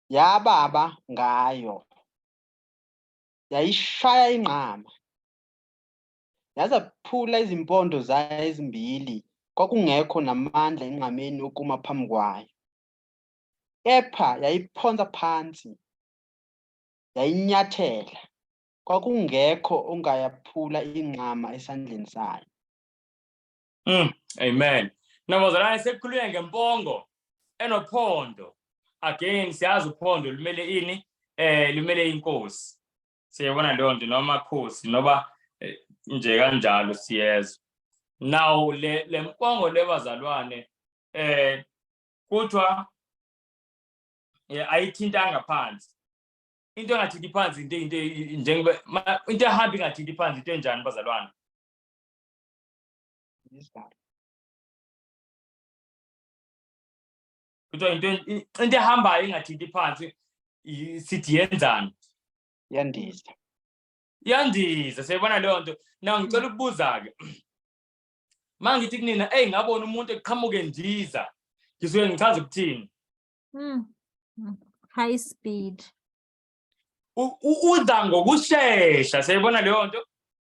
Yababa ngayo. Yayishaya inqama. Yazaphula izimpondo zayo ezimbili kwakungekho namandla enqameni okuma phambi kwayo. Kepha yayiphonsa phansi. Yayinyathela. Kwakungekho ongayaphula inqama esandleni sayo. Amen. Nabazalwane sekukhulunywa ngempongo enophondo. Again siyazi uphondo lumele ini lumele inkosi. Siyabona leyo nto noma amakhosi noba nje kanjalo siyezwa. Now le mpongo lebazalwane kuthiwa ayithintanga phansi. Into engathinti phansi into njengoba into ehamba ingathinti phansi into enjani bazalwane? Kuthiwa into ehambayo ingathinti phansi sithi yenzani? Yandiza. Yandiza siyabona leyo nto. Now ngicela ukubuza ke. Mangithi kunina ngabona umuntu eqhamuke ndiza. Ngisuke ngichaza ukuthini? High speed. Uza ngokusheshsha siyabona leyo nto.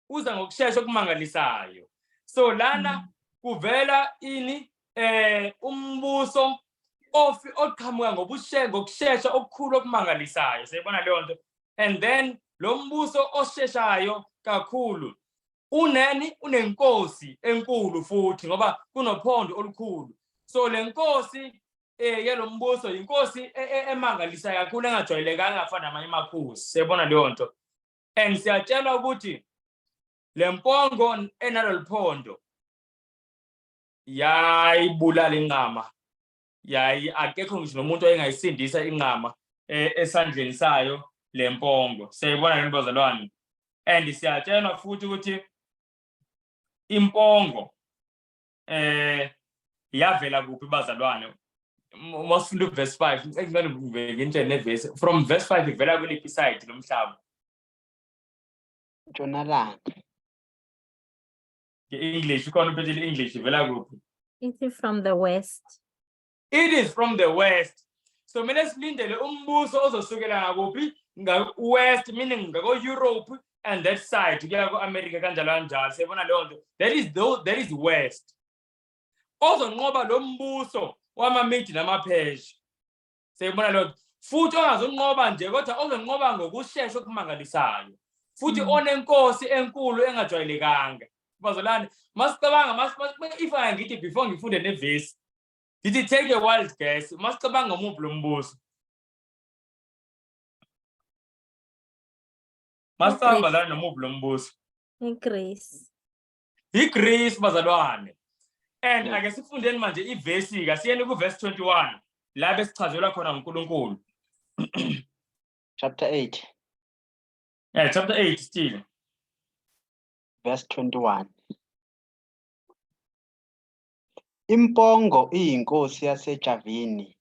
Uza ngokusheshsha okumangalisayo. So lana kuvela ini umbuso oqhamuka ngokusheshsha okukhulu okumangalisayo siyabona leyo nto. And then lo mbuso osheshayo kakhulu unenkosi enkulu futhi ngoba kunophondo olukhulu. So le nkosi yalo mbuso inkosi emangalisayo kakhulu engajwayelekanga afana namanye amakhosi siyabona leyo nto. and siyatshela ukuthi lempongo enalolphondo yayibulala inqama akekho ngisho nomuntu engayisindisa inqama esandleni sayo lempongo. Siyayibona yini bazalwane? And siyatshela futhi ukuthi impongo yavela kuphi bazalwane? Mosifunda verse 5 engingane ngintshele neverse from verse 5 ivela kuliphi side lomhlaba? Ntshonalanga. English ukhona uphethile English ivela kuphi? It is from the west. It is from the west. So mina silindele umbuso ozosukela ngakuphi? West, meaning ngako Europe and that side kuya ku America kanjalo kanjalo. Siyabona leyo nto. That is west. Ozonqoba lo mbuso wamaMede namaPesha. Siyabona leyo nto. Futhi ongazonqoba nje kodwa ozonqoba ngokusheshsha okumangalisayo. Futhi onenkosi enkulu engajwayelekanga. Bazalwane, masicabanga if ngithi before ngifunde neverse. Ngithi take a wild guess. Masicabanga ngomuphi lo mbuso? Masicabanga bazalwane nomuphi lo mbuso? IGreece. IGreece bazalwane. And ake sifundeni manje iverse ka siyeni ku verse 21 la besichazelwa khona uNkulunkulu. Chapter 8. Yeah, chapter 8 still. Verse 21. Impongo iyinkosi yaseJavini.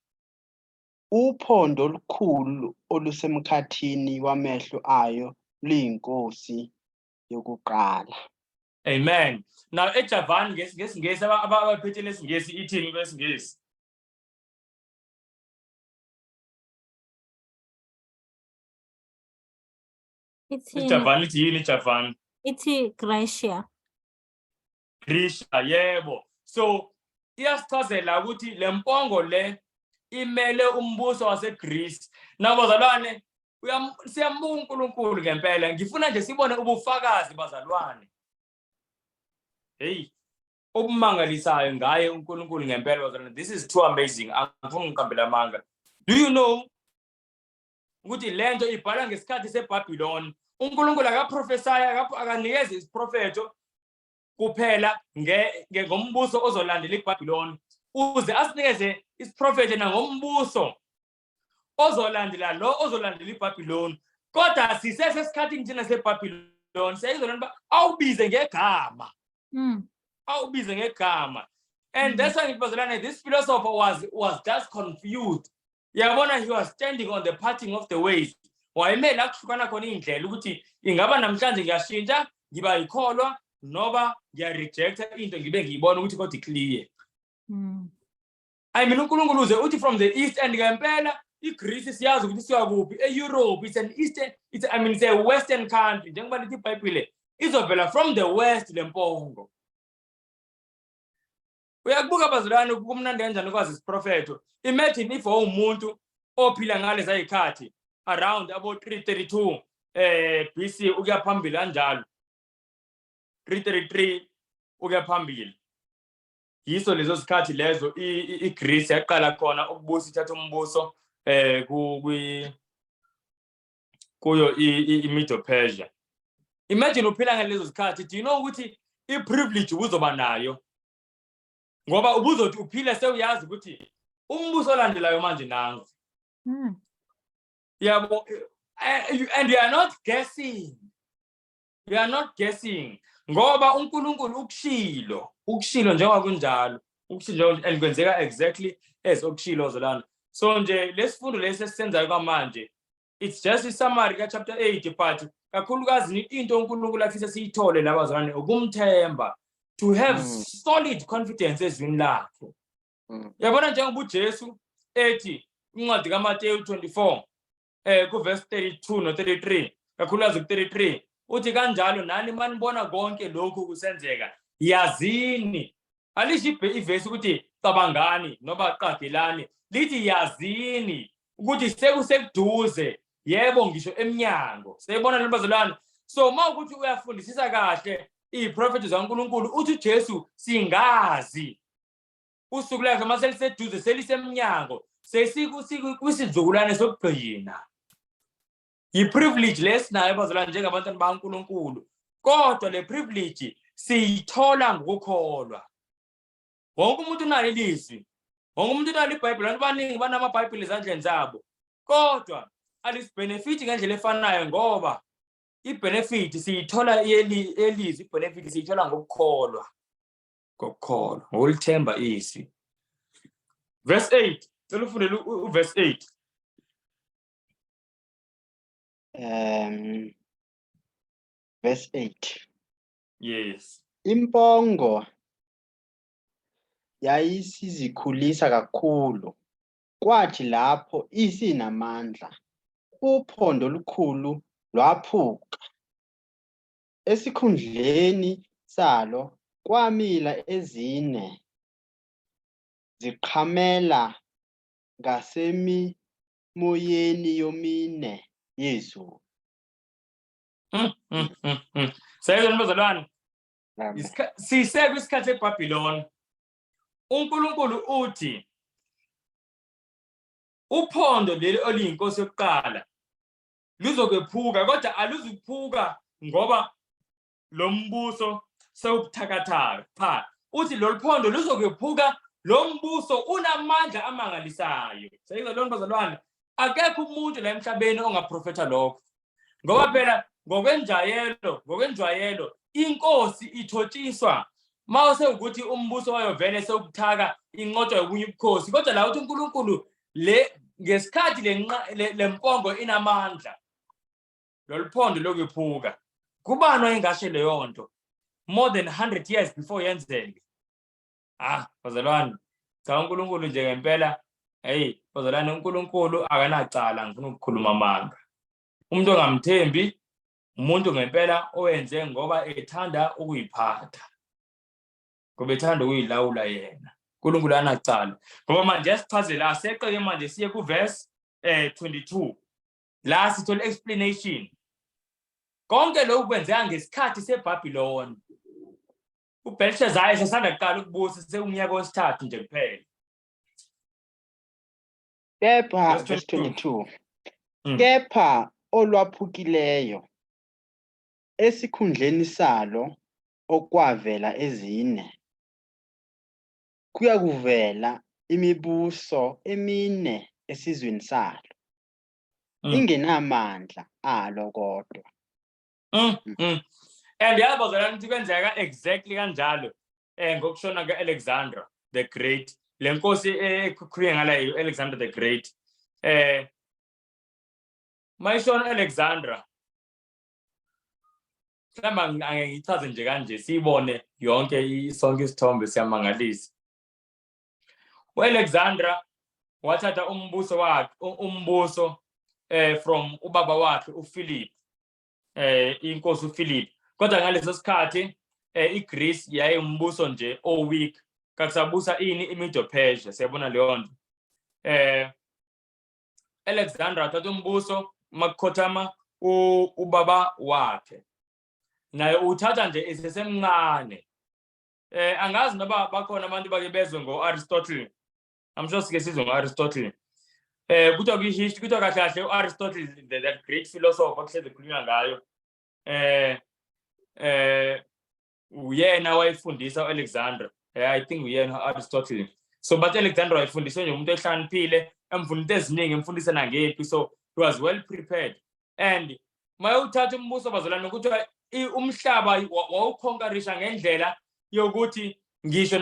Uphondo olukhulu olusemkhathini wamehlo ayo luyinkosi yokuqala. Amen. Now eJavan ngesingesi abaphethe lesingesi ithini lesingesi? eJavan ithi yini eJavan? Ithi Gracia. Gracia, yebo. So iyasichazela ukuthi lempongo le imele umbuso waseGreece. Nabazalwane siyambonga uNkulunkulu ngempela. Ngifuna nje sibone ubufakazi bazalwane. Hey, obumangalisayo ngaye uNkulunkulu ngempela bazalwane. This is too amazing. Angifuni ngiqambela amanga. Do you know ukuthi lento ibhala ngesikhathi seBabylon? uNkulunkulu akaprofesaya akanikeza isiprofeto kuphela ngombuso ozolandela iBabylon. Uze asinikeze isiprofeto nangombuso ozolandela lo ozolandela iBabylon. Kodwa sisesesikhathini thina seBabylon siyizolanda awubize ngegama. Awubize ngegama. And that's why bazalwane this philosopher was just confused. Yabona he was standing on the parting of the ways. Wayemela akuhlukana khona indlela ukuthi ingaba namhlanje ngiyashintsha ngiba yikholwa noba ngiya-rejecta into ngibe ngiyibona ukuthi kodwa clear. I mean uNkulunkulu uze uthi from the east and ngempela iGreece siyazi ukuthi siya kuphi eEurope. It's an eastern, it's a western country. Njengoba lithi iBhayibheli izovela from the west lempongo. Uyakubuka bazalwane kumnandi kanjani ukwazi isiprofeto. Imagine if umuntu ophila ngalezi ayikhathi around about 332 BC ukuya phambili kanjalo 333 ukuya phambili. Yiso lezo sikhathi lezo iGreece yaqala khona ukubusa ithatha umbuso kuyo iMedo-Persia. Imagine uphila ngalezo sikhathi. Do you know ukuthi iprivilege uzoba nayo? Ngoba ubuzothi uphile sewuyazi ukuthi umbuso olandelayo manje nangu. Yabo, and you are not guessing. You are not guessing. Ngoba uNkulunkulu ukushilo njengoba kunjalo. Ukushilo and kwenzeka exactly as ukushilo zolana. So nje lesifundo lesi esisenzayo kwamanje it's just a summary ka chapter 8 but kakhulukazi into uNkulunkulu afisa siyithole labazalwane ukumthemba. To have solid confidence ezwini lakho. Yabona njengoba uJesu ethi incwadi kaMateyu 24 ku verse 32 no 33 kakhulukazi ku 33 uthi kanjalo nani manibona konke lokhu kusenzeka yazini. Alisho iverse ukuthi cabangani noba qagelani lithi yazini ukuthi sekuseduze yebo ngisho eminyango. Siyibona lebazalwane. So mawukuthi uyafundisisa kahle iprofeti zaNkulunkulu uthi uJesu singazi usuku lakhe mase liseduze selisemnyango sesikusizukulwane sokugcina. Yi-privilege lesinayo bazalwane njengabantwana bakaNkulunkulu. Kodwa le privilege siyithola ngokukholwa. Wonke umuntu unalo ilizwi. Wonke umuntu unalo iBhayibheli. Abantu abaningi banamabhayibheli ezandleni zabo. Kodwa alisibenefit ngendlela efanayo ngoba ibenefit siyithola elizwi, ibenefit siyithola ngokukholwa. Ngokukholwa, ngokulithemba izwi. Verse 8. Cela ufundele uverse 8. Verse 8. Yes. Impongo yayisizikhulisa kakhulu, kwathi lapho isinamandla, uphondo olukhulu lwaphuka. Esikhundleni salo kwamila ezine, ziqhamela ngasemimoyeni yomine yezulu. Sayizwa bazalwane, siseke isikhathi eBhabhiloni. uNkulunkulu uthi uphondo leli oluyinkosi yokuqala luzokwephuka, kodwa aluzuphuka ngoba lo mbuso sewubuthakathaka. Uthi lolu phondo luzokwephuka, lo mbuso unamandla amangalisayo. Sayizwa lona bazalwane, akekho umuntu la emhlabeni ongaprofetha lokho. Ngoba phela ngokwenjwayelo inkosi ithotshiswa mawuse ukuthi umbuso wayo vele sewubuthaka inqotshwa ubunye ubukhosi. Kodwa la uthi uNkulunkulu ngesikhathi le mpongo inamandla, lolu phondo lokwephuka. Kubani wayengasho leyo nto more than 100 years before yenzeke? Bazalwane, cha uNkulunkulu nje ngempela, bazalwane, uNkulunkulu akanacala ngifuna ukukhuluma amanga. Umuntu ongamthembi umuntu ngempela owenze ngoba ethanda ukuyiphatha, ngoba ethanda ukuyilawula yena. uNkulunkulu anacala. Ngoba manje sichazela aseqeke manje siye kuverse 22 la sithola explanation. Konke lokhu kwenzeka ngesikhathi seBhabhiloni. uBelshazzar sesanda kuqala ukubusa sekunyaka wesithathu nje kuphela. Kepha verse 22. Kepha olwaphukileyo esikhundleni salo okwavela ezine, kuyakuvela imibuso emine esizweni salo, ingenamandla alo kodwa. And yabazalwane ukuthi kwenzeka exactly kanjalo ngokushona ke-Alexander the Great. Le nkosi ekhulunywa ngalayo Alexander the Great. Mayishona Alexandra, mhlawumbe angeke ngichaze nje kanje siyibone yonke sonke isithombe siyamangalisa. uAlexandra wathatha umbuso from ubaba wakhe uPhilip, inkosi uPhilip. Kodwa ngaleso sikhathi iGreece yayingumbuso nje weak, kakusabusa iMedo Persia. Siyabona leyo nto. Alexander wathatha umbuso makukhothama ubaba wakhe, naye uthatha nje esesemncane. Angazi noba bakhona abantu bake bezwe ngo-Aristotle. I'm sure sike sizwe ngo-Aristotle. Kuthiwa kwi-history, kuthiwa kahle kahle u-Aristotle, that great philosopher kuhlezi kukhulunywa ngayo, uyena wayefundisa u-Alexander. I think uyena u-Aristotle. So but Alexander wayefundiswe nje umuntu ehlaniphile, emfunda into eziningi, emfundisa nangempi. So he was well prepared. And mayewuthatha umbuso bazalwane ukuthi umhlaba wawukhonkarisha ngendlela yokuthi ngisho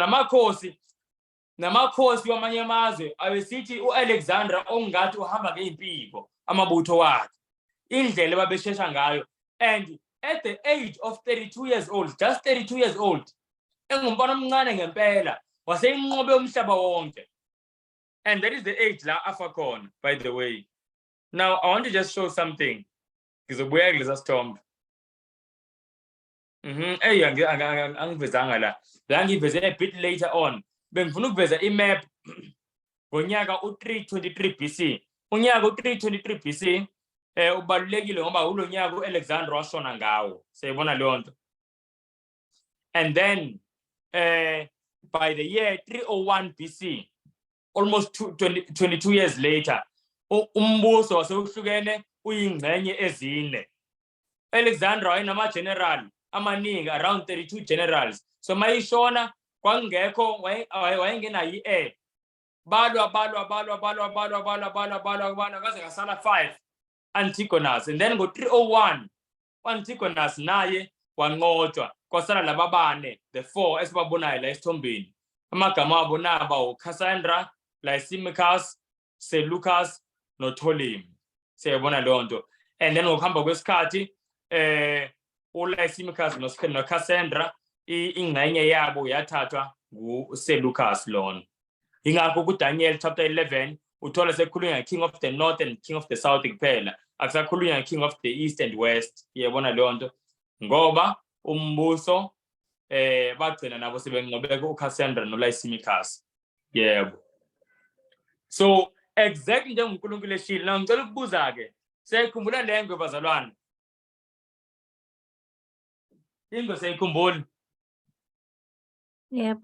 namakhosi wamanye amazwe abesithi uAlexander ongathi uhamba ngeimpiko amabutho wakhe, indlela babeshesha ngayo. And at the age of 32 years old, just 32 years old, engumfana omncane ngempela, waseyinqobe umhlaba wonke. And that is the age la afa khona, by the way. Now I want to just show something. Ngizobuya kulesa sithombe. Angivezanga la ngiveze a bit later on. Bengifuna ukuveza imap ngonyaka u323 BC. Unyaka u323 BC ubalulekile ngoba ulonyaka uAlexander washona ngawo. Siyibona leyo nto. And then by the year 301 BC, almost 22 years later, umbuso wasewuhlukene uyingxenye ezine. Alexandra wayenama-general amaningi, around 32 generals. So mayishona kwangekho wayengenayo i-air. Balwa kaze ngasala 5 Antigonus. And then ngo-301 Antigonus naye wanqotshwa, kwasala laba bane, the 4 esibabonayo la esithombeni. Amagama abo naba uCassandra, Lysimachus, Seleucus noPtolemy. Siyabona leyo nto. And then ngokuhamba kwesikhathi uLysimachus noCassandra ingxenye yabo yathathwa nguSeleucus lona. Ingakho kuDaniel chapter 11 uthola sekhulunywa ngeking of the north and king of the south kuphela, akusakhulunywa ngeking of the east and west. Iyabona leyo nto, ngoba umbuso bagcina nabo sebengcobeka uCassandra noLysimachus. Yebo. So exactly njengoNkulunkulu eshilo. Na ngicela ukubuza ke, siyayikhumbula le ngwe bazalwane? Ingwe siyayikhumbula? Yep.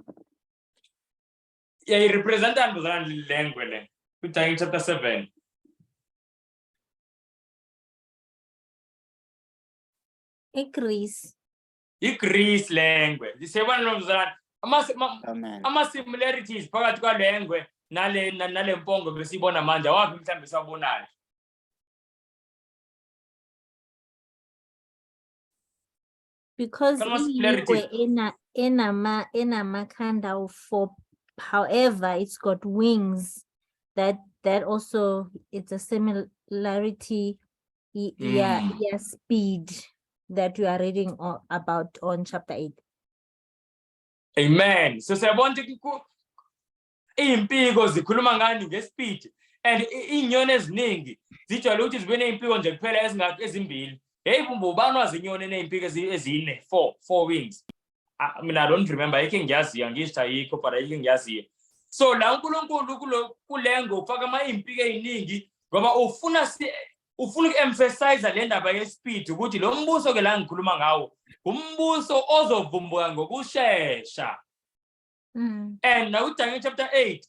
Yayirepresentani bazalwane le ngwe le? KuDaniel chapter 7. iGreece. iGreece lengwe. Siyabona lo bazalwane Amen. ama-similarities phakathi kwalengwe nale mpongo besiyibona manje. Awaphi mhlawumbe siwabonayo? Because Ama-similarities. enamakhanda of 4, however it's got wings, that also it's a similarity. Yeah, speed that you are reading about on chapter 8. Amen. So siyabona ukuthi impiko zikhuluma ngani ngespeed, and inyoni eziningi zijwayele ukuthi zibe neimpiko nje kuphela ezimbili. Hey bumbubani wazi inyoni eneimpiko ezine, 4 wings. Mina I don't remember, ayike ngiyaziyo, ngisho ayikho but ayike ngiyaziyo. So la uNkulunkulu kulengo ufaka impiko eziningi ngoba ufuna uku-emphasize le ndaba yespeed ukuthi lo mbuso ke la ngikhuluma ngawo umbuso ozovumbuka ngokushesha. And now uDaniel chapter 8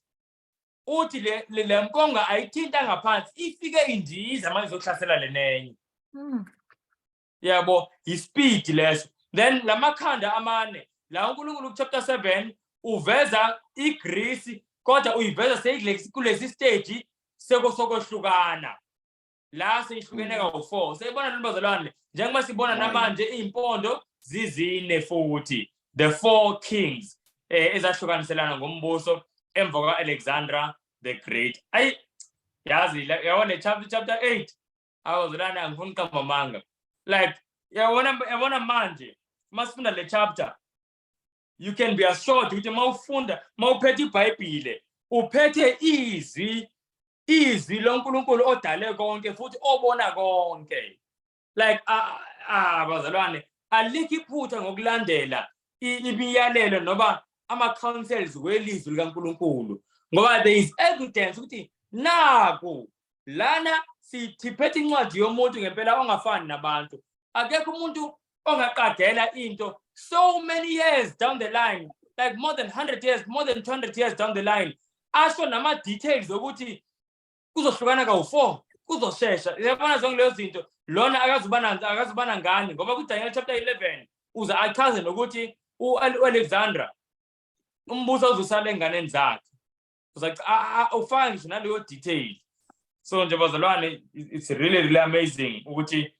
uthi le mponga ayithinta ngaphansi, ifike indiza manje izohlasela lenenye. Yabo, ispeed leso. Then lamakhanda amane la uNkulunkulu chapter 7 uveza iGreece, kodwa uyiveza kulesi stage sekosokohlukana. La seyihlukene ka-4. Siyibona lo bazalwane njengoba sibona namanje impondo zizine futhi, the 4 kings ezahlukaniselana ngombuso emva kwa-Alexandra the Great. Yazi yabona chapter 8 awuzalana angifuni uqamba amanga. Like yabona manje masifunda le chapter, you can be assured ukuthi mawuphethe iBhayibhile uphethe izwi loNkulunkulu odale konke futhi obona konke. Like bazalwane, alikho iphutha ngokulandela imiyalelo noba ama-counsels welizwi likaNkulunkulu, ngoba there is evidence ukuthi naku lana siphethe incwadi yomuntu ngempela ongafani nabantu. Akekho umuntu ongaqagela into so many years down the line, like more than 100 years, more than 200 years down the line, asho nama-details ukuthi kuzohlukana ka-4, kuzoshesha. Yabona zonke lezo zinto lona akazubana ngani, ngoba kuDaniel chapter 11 uze achaze nokuthi u-Alexandra umbuso uzosala enganeni zakhe. Ufaka ngisho naleyo detail. So nje bazalwane, it's really amazing ukuthi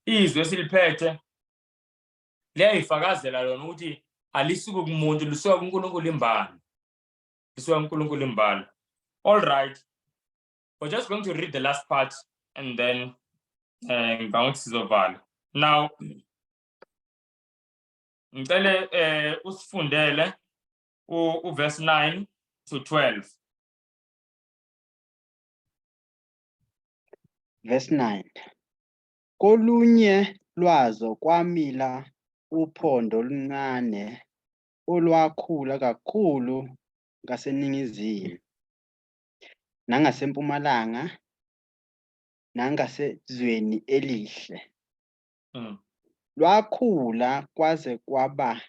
izwi esiliphethe liyayifakazela lona ukuthi alisuki kumuntu, lisuka kuNkulunkulu imbala. Lisuka kuNkulunkulu imbala. All right. We're just going to read the last part and then now ngicela usifundele verse 9 to 12. Verse 9. Kolunye lwazo kwamila uphondo oluncane olwakhula kakhulu ngaseningizimu nangasempumalanga nangasezweni elihle. Lwakhula kwaze kwaba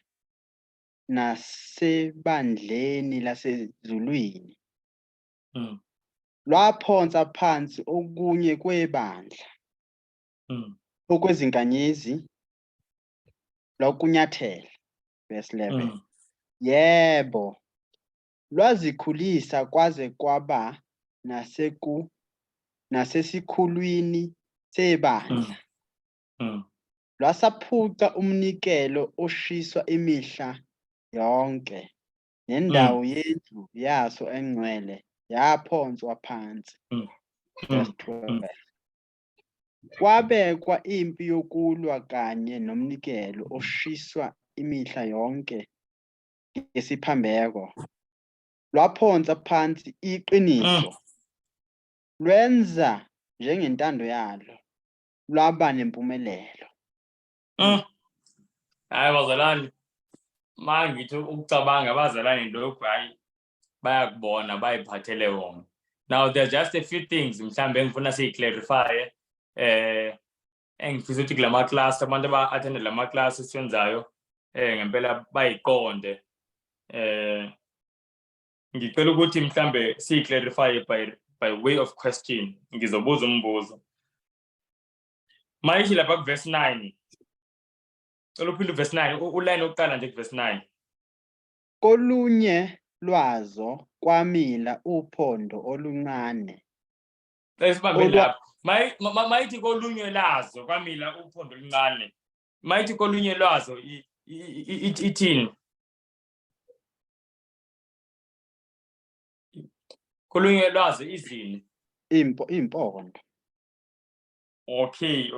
nasebandleni lasezulwini. Lwaphonsa phansi okunye kwebandla okwezinkanyezi lwakunyathela, verse 11. Yebo, lwazikhulisa kwaze kwaba nasesikhulwini sebandla. Lwasaphuca umnikelo oshiswa imihla yonke, nendawo yendlu yaso engcwele yaphonswa phansi. Verse 12. Kwabekwa impi yokulwa kanye nomnikelo oshiswa imihla yonke ngesiphambeko. Lwaphonsa phansi iqiniso. Lwenza njengentando yalo. Lwaba nempumelelo. Hayi bazalwane, mangithi ukucabanga abazalwane lokhu hayi bayakubona bayiphathele wona. Now there's just a few things mhlambe engifuna siyiclarify engifisa ukuthi kulama class abantu aba-attend lama class esiwenzayo ngempela bayiqonde. Ngicela ukuthi mhlambe siyiclarify by way of question. Ngizobuza umbuzo. Mayishi lapha verse 9. Cela uphinde verse 9 uline oqala nje verse 9. Kolunye lwazo kwamila uphondo oluncane. Lesibambe lapha. Mayithi kolunye lazo kwamila uphondo oluncane. Mayithi kolunye lwazo ithini? Kolunye lwazo izini. Impondo. Okay.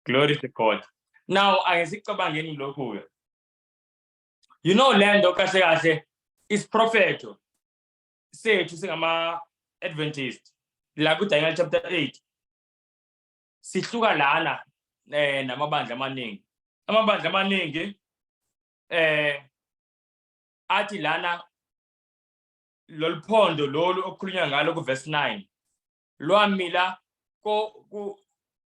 Glory to God. Now ayesicabangeni lokhu. You know lento kahle kahle is prophet sethu singama Adventist la ku Daniel chapter 8 sihluka lana namabandla amaningi. Amabandla amaningi athi lana lolphondo lolu okukhulunywa ngalo ku verse 9 lwamila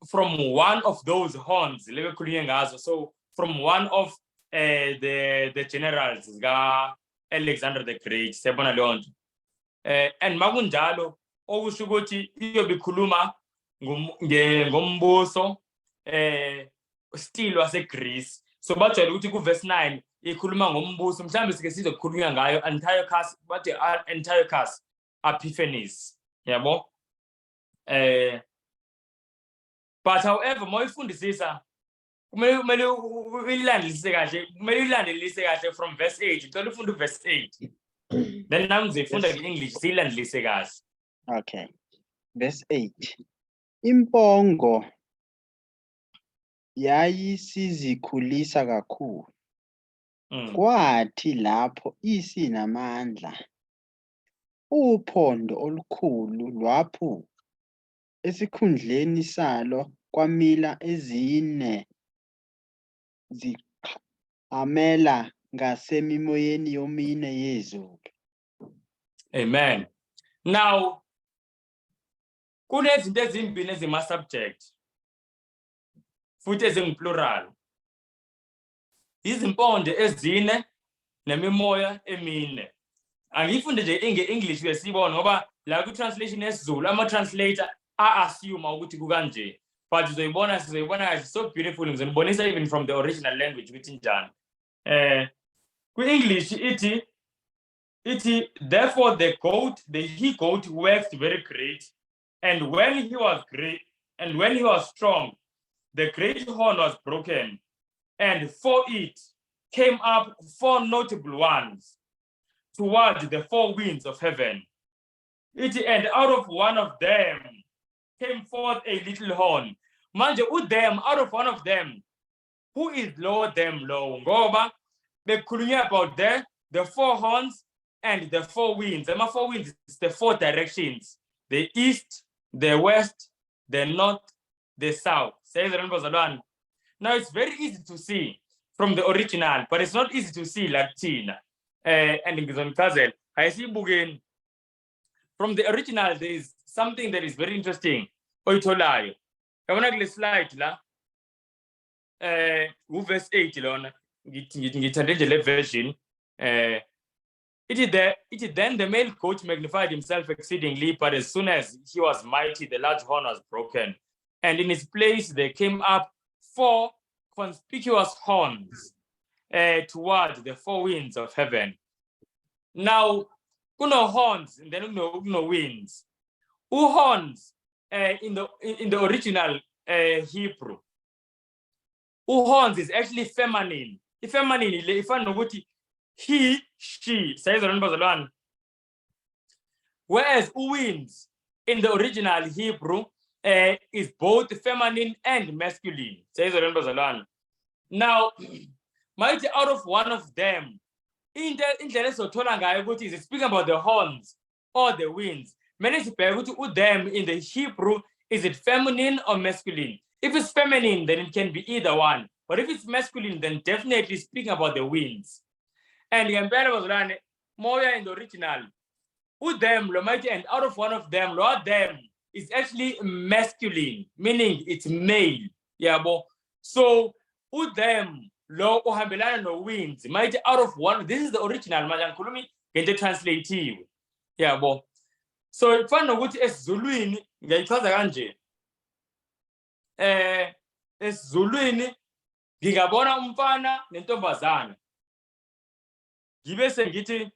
from one of those horns lebekhulunywe ngazo, so from one of the generals ka Alexander the Great siyabona leyo nto. And makunjalo okusho ukuthi iyobe ikhuluma ngombuso still waseGreece. So bajwayele ukuthi ku verse 9 ikhuluma ngombuso mhlambe sike sizokhulunywa ngayo Antiochus, bathi Antiochus Epiphanes, yabo. But however moyifundisisa kumele uyilandelise kahle, kumele uyilandelise kahle from verse 8. Ngicela ufunde verse 8. Then nami ngizofunda nge-English siyilandelise kahle. Okay. Verse 8. Impongo yayisizikhulisa kakhulu. Kwathi lapho isinamandla uphondo olukhulu lwaphuka. Esikhundleni salo kwamila ezine ziqhamela ngasemimoyeni yomine yezulu. Amen. Now kunezinto ezimbili ezima-subject futhi ezingiplural. Izimpondo ezine nemimoya emine. Angifunde nje English uyasibona ngoba la ku translation yesiZulu ama-translator assume ukuthi kukanje. But sizoyibona kahle, so beautiful. Ngizonibonisa even from the original language ukuthi njani. Ku-English iti therefore the he-goat waxed very great, and when he was strong, the great horn was broken, and for it came up 4 notable ones toward the 4 winds of heaven. And out of one of them came forth a little horn. Manje them, out of one of them, who is lower them low? Ngoba bekhulunywa about the 4 horns and the 4 winds. And my 4 winds is the 4 directions: the east, the west, the north, the south. Says the Now it's very easy to see from the original, but it's not easy to see Latin. And in Kazel, I see Bugin. From the original, there is something that is very interesting. Oitolayo. I want to slide la. Verse 8 lona. Ngithandele version. Then the male goat magnified himself exceedingly, but as soon as he was mighty, the large horn was broken. And in its place there came up 4 conspicuous horns toward the 4 winds of heaven. Now, kuno horns and then no winds. Horns in the original Hebrew. Horns is actually feminine. Feminine, if I know he, she, says the whereas winds in the original Hebrew is both feminine and masculine. Says the now, might out of one of them, in the is speaking about the horns or the winds. Many people to them in the Hebrew, is it feminine or masculine? If it's feminine, then it can be either one. But if it's masculine, then definitely speaking about the winds. And the was running more in the original. Them, and out of one of them, them is actually masculine, meaning it's male. Yeah, so them lo uhambelana no winds might out of one. This is the original majankulumi into translative. Yeah, so ifana ukuthi esiZulwini ngiyayichaza kanje. EsiZulwini ngingabona umfana nentombazana. Ngibe sengithi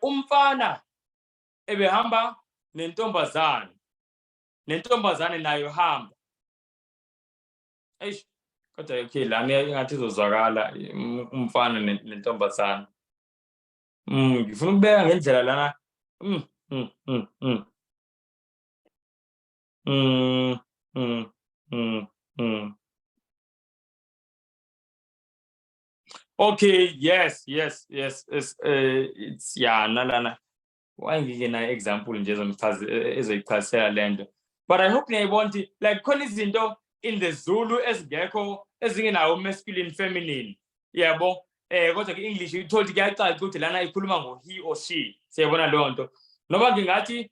umfana ebehamba nentombazana. Nentombazane nayo hamba. Eish, kodwa okay lana ingathi izozwakala umfana nentombazana. Ngifuna ukubeka ngendlela lana. Okay, yes. It's yeah, nalana. Why ngike na example nje ezoyichazela lento. But I hope ngiyayibona like khona izinto in the Zulu ezingekho ezingenawo masculine feminine. Yabo. Kodwa ke English ithola kuyacaca ukuthi lana ikhuluma ngo he or she. Siyabona leyo nto. Noma ngingathi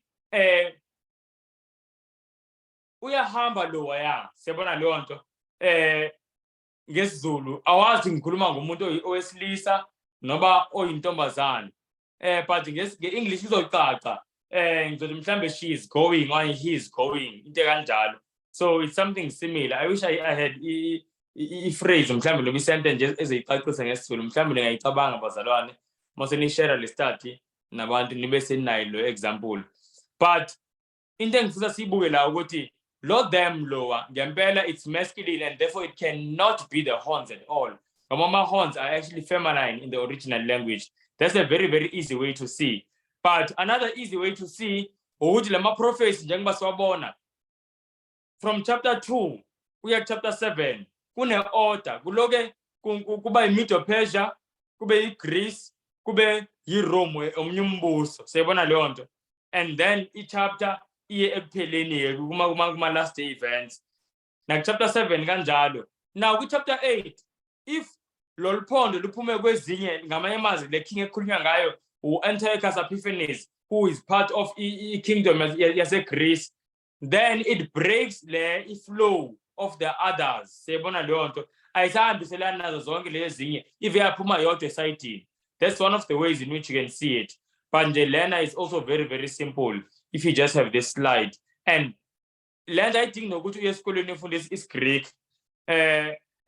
uyahamba lo waya. Siyabona leyo nto. NgesiZulu awazi ngikhuluma ngomuntu owesilisa noba oyintombazana. But nge-English izocaca. Ngizothi mhlambe she is going or he is going into kanjalo. So it's something similar. I wish I had phrase mhlambe noma isentence ezeyicacisa ngesiZulu mhlambe ngiyayicabanga bazalwane mase ni share le study nabantu nibe senayo lo example. But into engifisa sibuke la ukuthi lo them lower ngempela it's masculine and therefore it cannot be the horns at all. Mama horns are actually feminine in the original language. That's a very, very easy way to see. But another easy way to see ukuthi lama prophets njengoba siwabona from chapter 2 kuya chapter 7 kune order kuloke kuba iMedo Persia kube iGreece kube iRome omunye umbuso siyabona leyo nto. And then chapter iye ekupheleni kuma last day events na chapter 7 kanjalo. Now ku chapter 8 if lolphondo luphume kwezinye ngamanye amazwi le king ekhulunywa ngayo u-Antiochus Epiphanes who is part of kingdom yase-Greece, then it breaks the flow of the others. Siyabona leyo nto ayisahambiselani nazo zonke lezi zinye if yaphuma yodwa esayidini. That's one of the ways in which you can see it. But nje lena is also very, very simple if you just have this slide. And lena ayidingi nokuthi uye esikoleni ufunde isiGreek.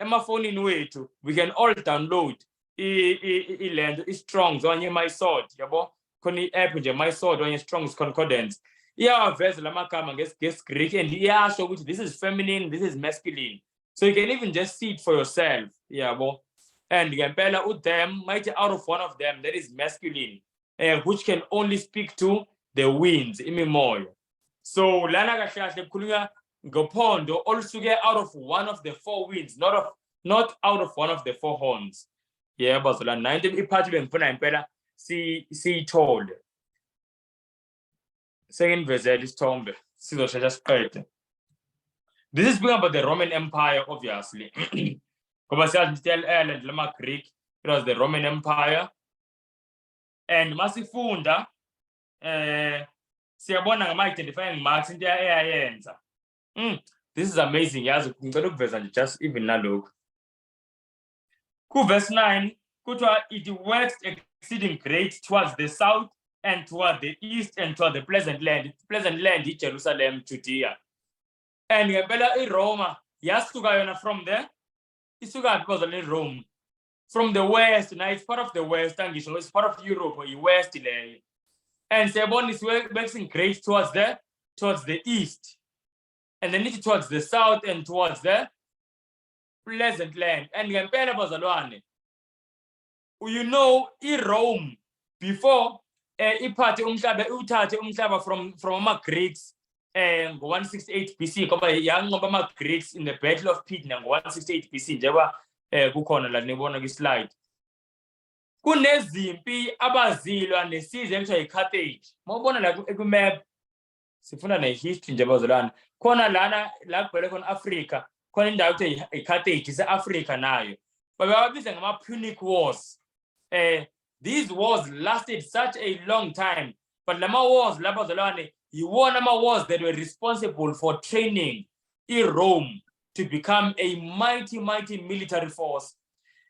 Emafonini wethu we can all download ilento iStrong's onye my sword yabo khona i-app nje my sword onye Strong's concordance iyawaveza lamagama ngesiGreek and iyasho ukuthi this is feminine, this is masculine, so you can even just see it for yourself yabo. And ngempela them might out of one of them that is masculine, which can only speak to the winds imimoya. So lana kahle kahle kukhulunywa ngophondo olusuke out of one of the 4 winds, not out of one of the 4 horns. Yeah, bazalwane 19 iphathi bengifuna impela siyithole. Sengivezela isithombe sizoshesha siqede. This is speaking about the Roman Empire obviously. Ngoba siyazi still Ireland lama Greek, it was the Roman Empire. And masifunda siyabona ngama identifying marks into eyayenza. This is amazing. Yazi ngicela ukuveza nje just even nalokho. Ku verse 9 kuthiwa it waxed exceeding great towards the south and toward the east and toward the pleasant land. Pleasant land is Jerusalem, Judea. And ngempela Roma yasuka yona from there. Isuka because of Rome. From the west, now it's part of the west, and it's part of Europe or west. And Sebon is waxing great towards the east. And then it's towards the south and towards the pleasant land. And ngempela bazalwane, you know, Rome before iphathe umhlaba uthathe umhlaba from ama-Greeks ngo-168 BC ngoba yanqoba ama-Greeks in the Battle of Pydna ngo-168 BC njengoba kukhona la nibona kwi-slide. Kunezimpi abazilwa nesizwe ekuthiwa yi-Carthage. Mawubona la ku-map sifunda ne-history nje bazalwane. Khona lana la kubhele khona Africa, khona indawo ekuthiwa yi-Carthage ise-Africa nayo. Bababiza ngama-Punic Wars. These wars lasted such a long time, but lama wars lapha bazalwane yiwona ama-wars that were responsible for training Rome to become a mighty military force.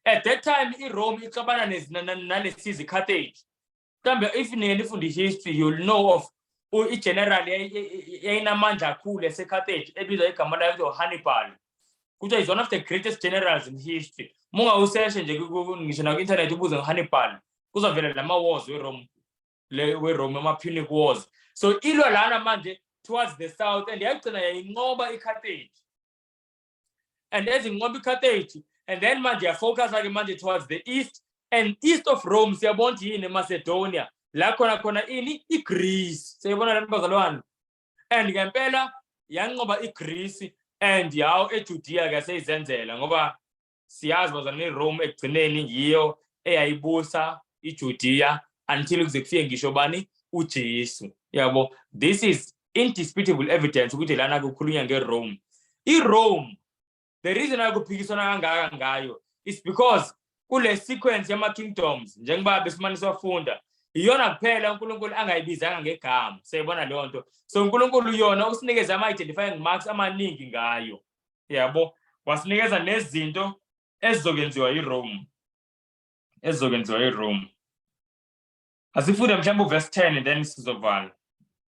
At that time Rome ixabana nalesizwe Carthage. Kambe if nifunda history you'll know of i-general yayinamandla kakhulu ese-Carthage ebizwa igama layo Hannibal. Kuthiwa is one of the greatest generals in history. Munga useshe nje ngisho na ku-internet ubuze ngo-Hannibal kuzovela lama wars we-Rome ama-Punic Wars. So ilwa lana manje towards the south and yagcina yayinqoba i-Carthage. And as inqoba i-Carthage, and then manje yafocus ke manje towards the east, and east of Rome siyabona yini Macedonia la khona ini iGreece. Siyabona la bazalwane. And ngempela yanqoba iGreece and yawo eJudea ke seyizenzela ngoba siyazi bazalwane iRome ekugcineni yiyo eyayibusa iJudea until kuze kufike ngisho bani uJesu. Yabo, this is indisputable evidence ukuthi lana kukhulunywa ngeRome. IRome, the reason akuphikiswana kangaka ngayo is because kule sequence yama kingdoms njengoba besimane siwafunda iyona kuphela uNkulunkulu angayibizanga ngegama. Sayibona leyo nto. So uNkulunkulu yona usinikeza ama-identifying marks amaningi ngayo. Yabo, wasinikeza nezinto ezizokenziwa iRome. Asifunde mhlawumbe verse 10 and then sizovala.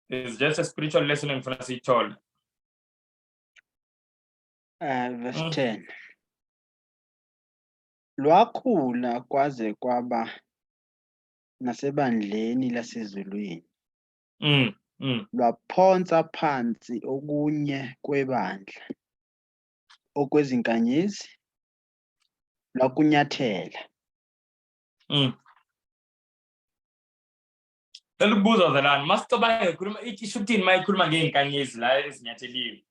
It's just a spiritual lesson engifuna siyithole. Verse 10. Lwakhula kwaze kwaba nasebandleni lasezulwini. Lwaphonsa phansi okunye kwebandla okwezinkanyezi lwakunyathela. Elibuza zalana masicabanga ngekhuluma isho ukuthini mayikhuluma ngeenkanyezi la ezinyatheliwe.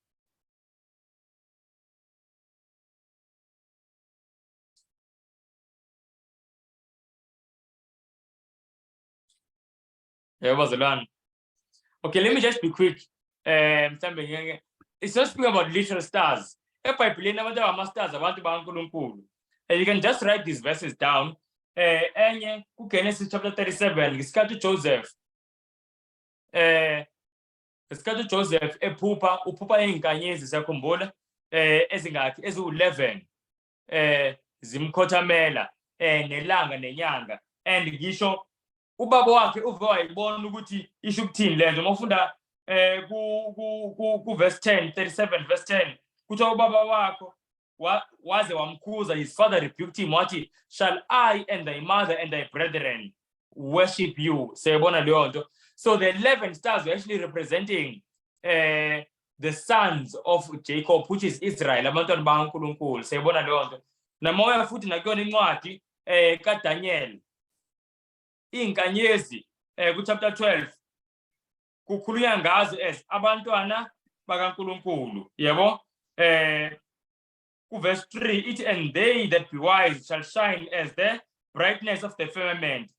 Bazalwane. Okay, let me just be quick. It's not speaking about literal stars. eBhayibhelini abantu abama-stars abantu bakaNkulunkulu. You can just write these verses down. Enye kuGenesis chapter 37 ngesikhathi uJoseph uphupha izinkanyezi siyakhumbula ezingakhi eziwu-11 zimkhothamela nelanga nenyanga, and ngisho ubaba wakhe uve wayibona ukuthi isho ukuthini lento. Mawufunda ku verse 10, 37 verse 10 kuthiwa ubaba wakho waze wamkhuza, his father rebuked him wathi, shall I and thy mother and thy brethren worship you? Sayibona leyo nto. So the 11 stars were actually representing the sons of Jacob, which is Israel, abantwana bakaNkulunkulu. Sayibona leyo nto. Namoya futhi nakuyona incwadi kaDaniel izinkanyezi ku chapter 12 kukhulunywa ngazo as abantwana bakaNkulunkulu. Yebo, ku verse 3 it, and they that be wise shall shine as the brightness of the firmament,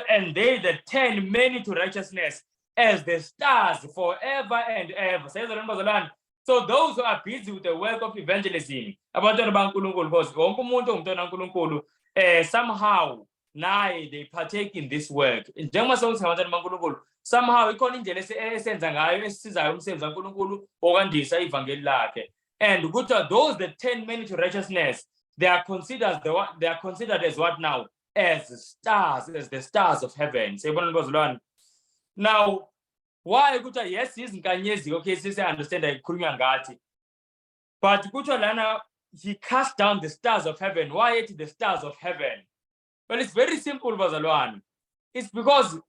and they that turn many to righteousness as the stars forever and ever. So those who are busy with the work of evangelism, abantwana bakaNkulunkulu, because wonke umuntu ongumntwana kaNkulunkulu somehow naye they partake in this work. Njengoba sokuthi abantwana bakaNkulunkulu somehow ikhona indlela esenza ngayo esisizayo umsebenzi kaNkulunkulu okwandisa ivangeli lakhe. And those that turn many to righteousness, they are considered as what now? as stars, as the stars of heaven. Now, why kuthiwa yes izinkanyezi, okay, understand ayikhulunywa ngathi, but kuthiwa lana he cast down the stars of heaven. Why it the stars of heaven? Well, it's very simple, bazalwane. It's because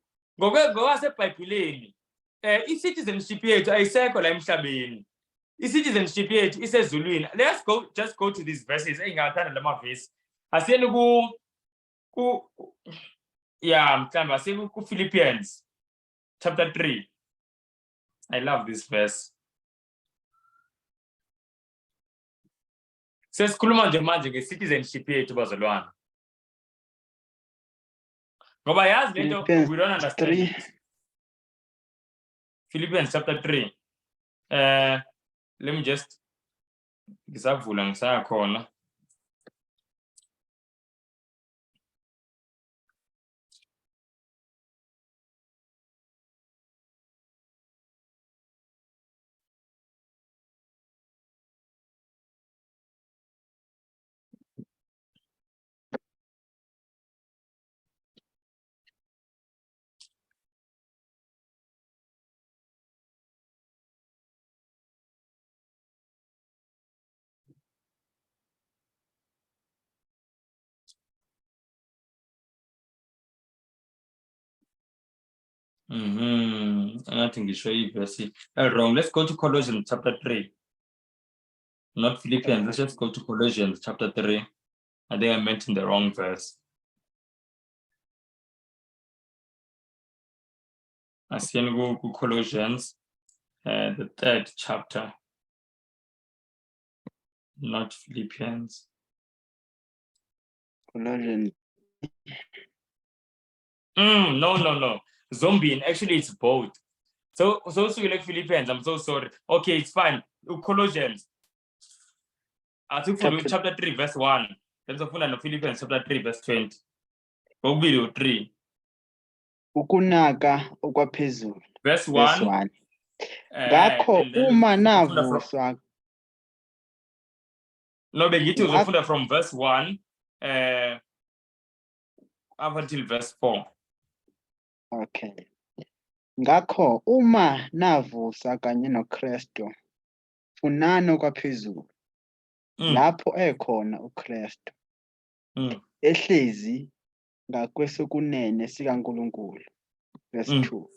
ngokwasebhayibhileni i-citizenship yethu ayisekho la emhlabeni. I-citizenship yethu isezulwini. Let's just go to these verses engingathanda lama verse. Asiyeni mhlawumbe asiyeni ku-Philippians chapter 3. I love this verse. Sesikhuluma nje manje nge-citizenship yethu, bazalwane. Ngoba yazi lento we don't understand it. Philippians chapter 3. Let me just ngisavula ngisakhona. I think you show you verse wrong. Let's go to Colossians chapter 3. Not Philippians. Let's just go to Colossians chapter 3. I think I mentioned the wrong verse. I see go to Colossians, the 3rd chapter. Not Philippians. Colossians. No. Zombie. Actually, it's both. So you like Philippians. I'm so sorry. Okay, it's fine. Colossians. I took for chapter 3, verse 1. Then so no Philippians chapter 3, verse 20. Video 3. Ukunaka okwaphezulu. Verse 1. Verse 1. Ngakho uma navuswa. No, bengithi uzofunda from verse 1 up until verse 4. Okay. Ngakho uma navusa kanye noKristu funani okwaphezulu. Lapho ekhona uKristu. Ehlezi ngakwesokunene sikaNkulunkulu. Verse 2.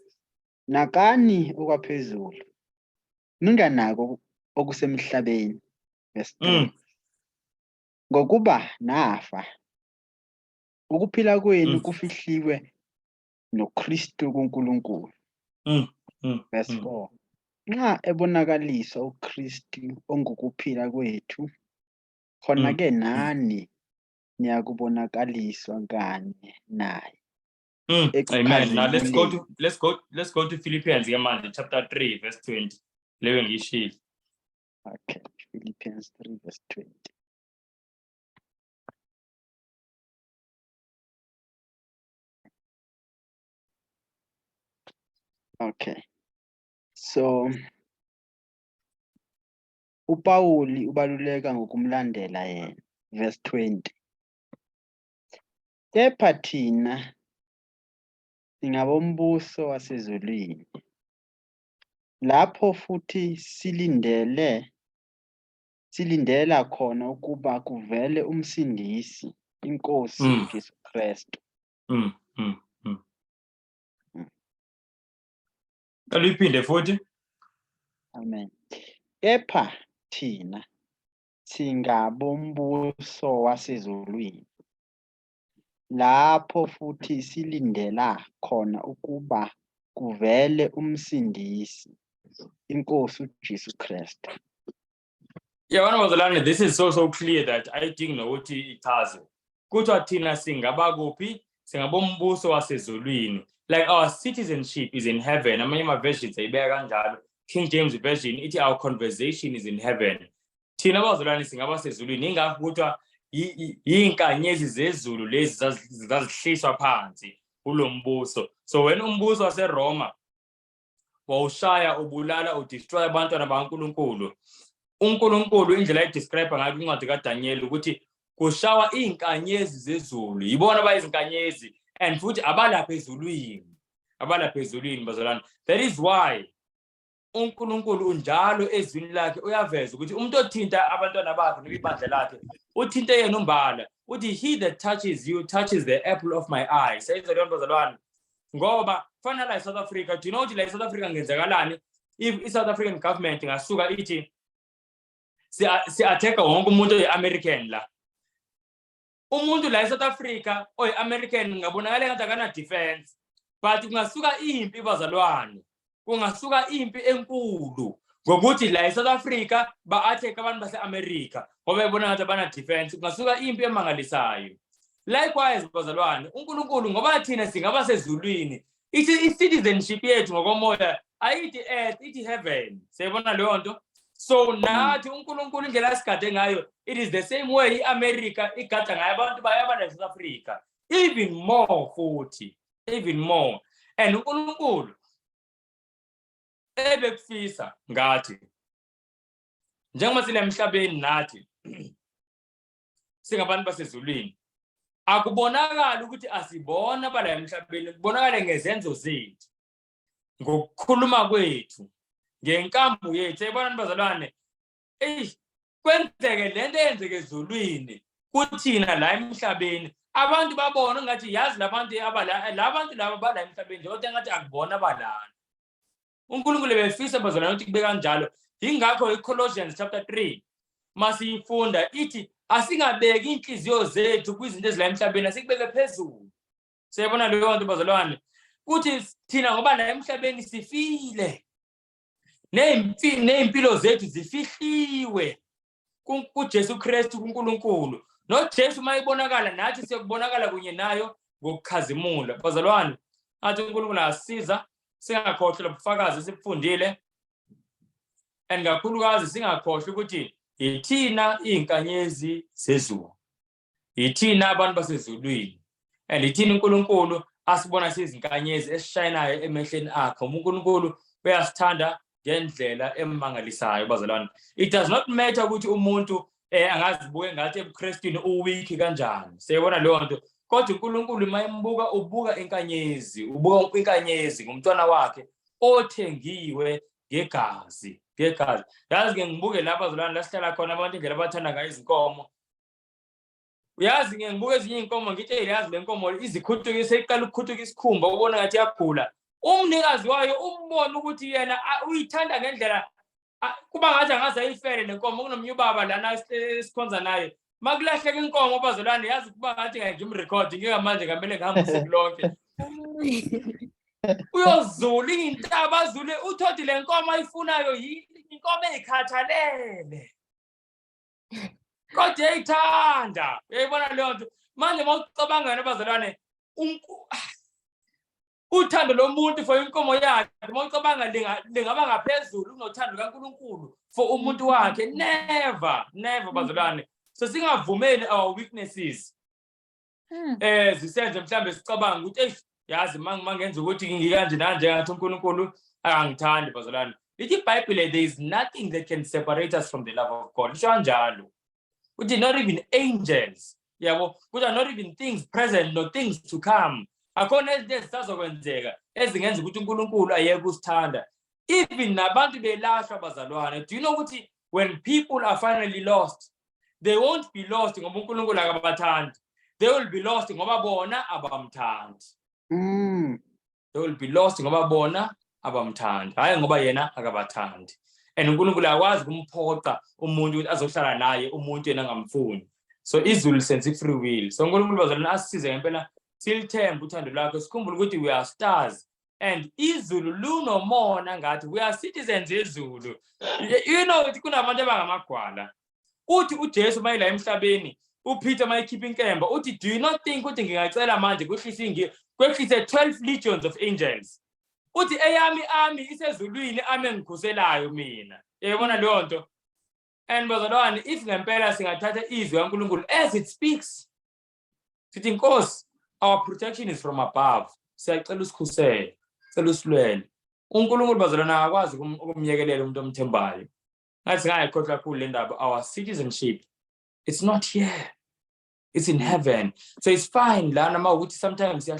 Nakani okwaphezulu. Ninganako okusemhlabeni. Verse 3. Ngokuba nafa. Ukuphila kwenu kufihliwe noKristu kuNkulunkulu. Verse 4. Nxa ebonakaliswa uKristu ongukuphila kwethu, khona ke nani niyakubonakaliswa kanye naye. Amen. Now let's go to Philippians chapter 3 verse 20. Okay, Philippians 3 verse 20. Okay. So uPawuli ubaluleka ngokumlandela yena. Verse 20. Kepha thina singabombuso wasezulwini. Lapho futhi silindela khona ukuba kuvele umsindisi, inkosi uJesu Kristu. Aliphinde futhi. Amen. Kepha thina singabombuso wasezulwini. Lapho futhi silindela khona ukuba kuvele umsindisi, inkosi uJesu Kristu. Yeah, this is so clear that I didn't know what it has. Kuthiwa thina singabakuphi? Singabombuso wasezulwini. Like our citizenship is in heaven. Amanye ama-versions ayibeka kanjalo. King James version ithi our conversation is in heaven. Thina bazalwane singabasezulwini. Ingakho kuthiwa inkanyezi zezulu lezi zazihliswa phansi kulo mbuso. So when umbuso waseRoma wawushaya, ubulala, udestroy abantwana baNkulunkulu, uNkulunkulu indlela ayidescribe ngayo incwadi kaDaniel ukuthi kushawa izinkanyezi zezulu yibona bayizinkanyezi and futhi abalapha ezulwini bazalwane. That is why uNkulunkulu unjalo ezwini lakhe uyaveza ukuthi umuntu othinta abantwana bakhe nebandla lakhe uthinte yena umbala uthi he that touches you touches the apple of my eye. Sayizo leyo bazalwane ngoba fana la South Africa, do you know ukuthi la South Africa ngenzakalani if i-South African government ngasuka ithi si-attack wonke umuntu oyi-American la. Umuntu la eSouth Africa oyi-American ngabonakala engathi akana defense, but kungasuka impi bazalwane, kungasuka impi enkulu ngokuthi la eSouth Africa ba-attack abantu base-America ngoba bebona ngathi abana defense, kungasuka impi emangalisayo. Likewise bazalwane, uNkulunkulu ngoba thina singaba sezulwini, i-citizenship yethu ngokomoya ayithi earth, ithi heaven. Siyabona leyo nto. So nathi uNkulunkulu indlela asigade ngayo, it is the same way i-America igada ngayo abantu bayaba la South Africa, even more futhi, even more. And uNkulunkulu ebekufisa ngathi njengoba sile emhlabeni nathi singabantu basezulwini, akubonakala ukuthi asibona bala emhlabeni, kubonakala ngezenzo zethu, ngokukhuluma kwethu, ngenkambu yethu. Yabona bazalwane, kwenzeke lento eyenzeke ezulwini kuthina la emhlabeni, abantu babona ngathi yazi labantu laba bala emhlabeni nje kodwa ngathi akubona abalana. uNkulunkulu befisa bazalwane ukuthi kube kanjalo. Ingakho iColossians chapter 3 masifunda ithi asingabeki inhliziyo zethu kwizinto ezila emhlabeni, asikubeke phezulu. Siyabona leyo nto bazalwane, kuthi thina ngoba la emhlabeni sifile, neimpilo zethu zifihliwe kuJesu Kristu kuNkulunkulu. NoJesu mayibonakala nathi siyakubonakala kunye nayo ngokukhazimula. Bazalwane, athi uNkulunkulu asiza singakhohlwa ubufakazi esibufundile, and kakhulukazi singakhohlwa ukuthi ithina izinkanyezi zezulu, ithina abantu basezulwini, and ithina uNkulunkulu asibona sizinkanyezi esishayinayo emehleni akhe. uNkulunkulu uyasithanda ngendlela emangalisayo bazalwane. It does not matter ukuthi umuntu angazibuke ngathi ebuKristwini uweak kanjani. Siyabona leyo nto, kodwa uNkulunkulu mayembuka ubuka inkanyezi, ubuka inkanyezi ngumntwana wakhe othengiwe ngegazi. Yazi ke ngibuke lapha bazalwane la sihlala khona abantu indlela abathanda ngayo izinkomo. Uyazi ke ngibuke ezinye inkomo ngithi yazi le nkomo izikhuthuke iqala ukukhuthuka isikhumba, ubona ngathi yakhula. Umnikazi wayo umbona ukuthi yena uyithanda ngendlela kuba ngathi angaze ayifele lenkomo. Kunomnye ubaba lana esikhonza naye, makulahleka inkomo bazalwane, yazi kuba ngathi ngeke ngimrecord ngamanje ngamele ngihambe usuku lonke. Uyozula intaba azule uthothi le nkomo ayifunayo inkomo ezikhathalele kodwa eyithanda. Uyayibona leyo nto. Manje mawucabanga wena bazalwane, uthando lomuntu for inkomo yakhe mawucabanga lingaba ngaphezulu kunothando kaNkulunkulu for umuntu wakhe. Never bazalwane. So singavumeli our weaknesses zisenze mhlambe sicabanga ukuthi yazi mangenza ukuthi ngikanje nanje ngathi uNkulunkulu angithandi bazalwane. Lithi iBhayibheli, there is nothing that can separate us from the love of God. Lisho kanjalo ukuthi not even angels, yabo, kuthi not even things present no things to come. Akhona izinto ezisazokwenzeka ezingenza ukuthi uNkulunkulu ayeke usithanda. Even nabantu belashwa bazalwane. Do you know ukuthi when people are finally lost, they won't be lost ngoba uNkulunkulu akabathandi. They will be lost ngoba bona abamthandi. They will be lost ngoba bona abamthandi, hayi ngoba yena akabathandi. And uNkulunkulu akwazi kumphoqa umuntu ukuthi azohlala naye umuntu yena angamfuni. So izulu senze free will. So uNkulunkulu bazalwane asisize ngempela silithemba uthando lwakhe, sikhumbule ukuthi we are stars and izulu lunomona ngathi we are citizens ezulu. You know ukuthi kunabantu abangamagwala. Uthi uJesu mayela emhlabeni, uPeter mayikhipha inkemba uthi do you not think ukuthi ngingacela manje kwehlise 12 legions of angels. Uthi eyami army isezulwini ame ngikhuselayo mina. Yabona leyo nto. And bazalwane, if ngempela singathatha izwi kaNkulunkulu as it speaks, sithi Nkosi, our protection is from above. Siyacela usikhusele, sicela usilwele. uNkulunkulu bazalwane akwazi ukumyekelela umuntu omthembayo. Ngathi ngayikhohlwa kakhulu le ndaba. Our citizenship, it's not here. It's in heaven. So it's fine. Sometimes sometimes we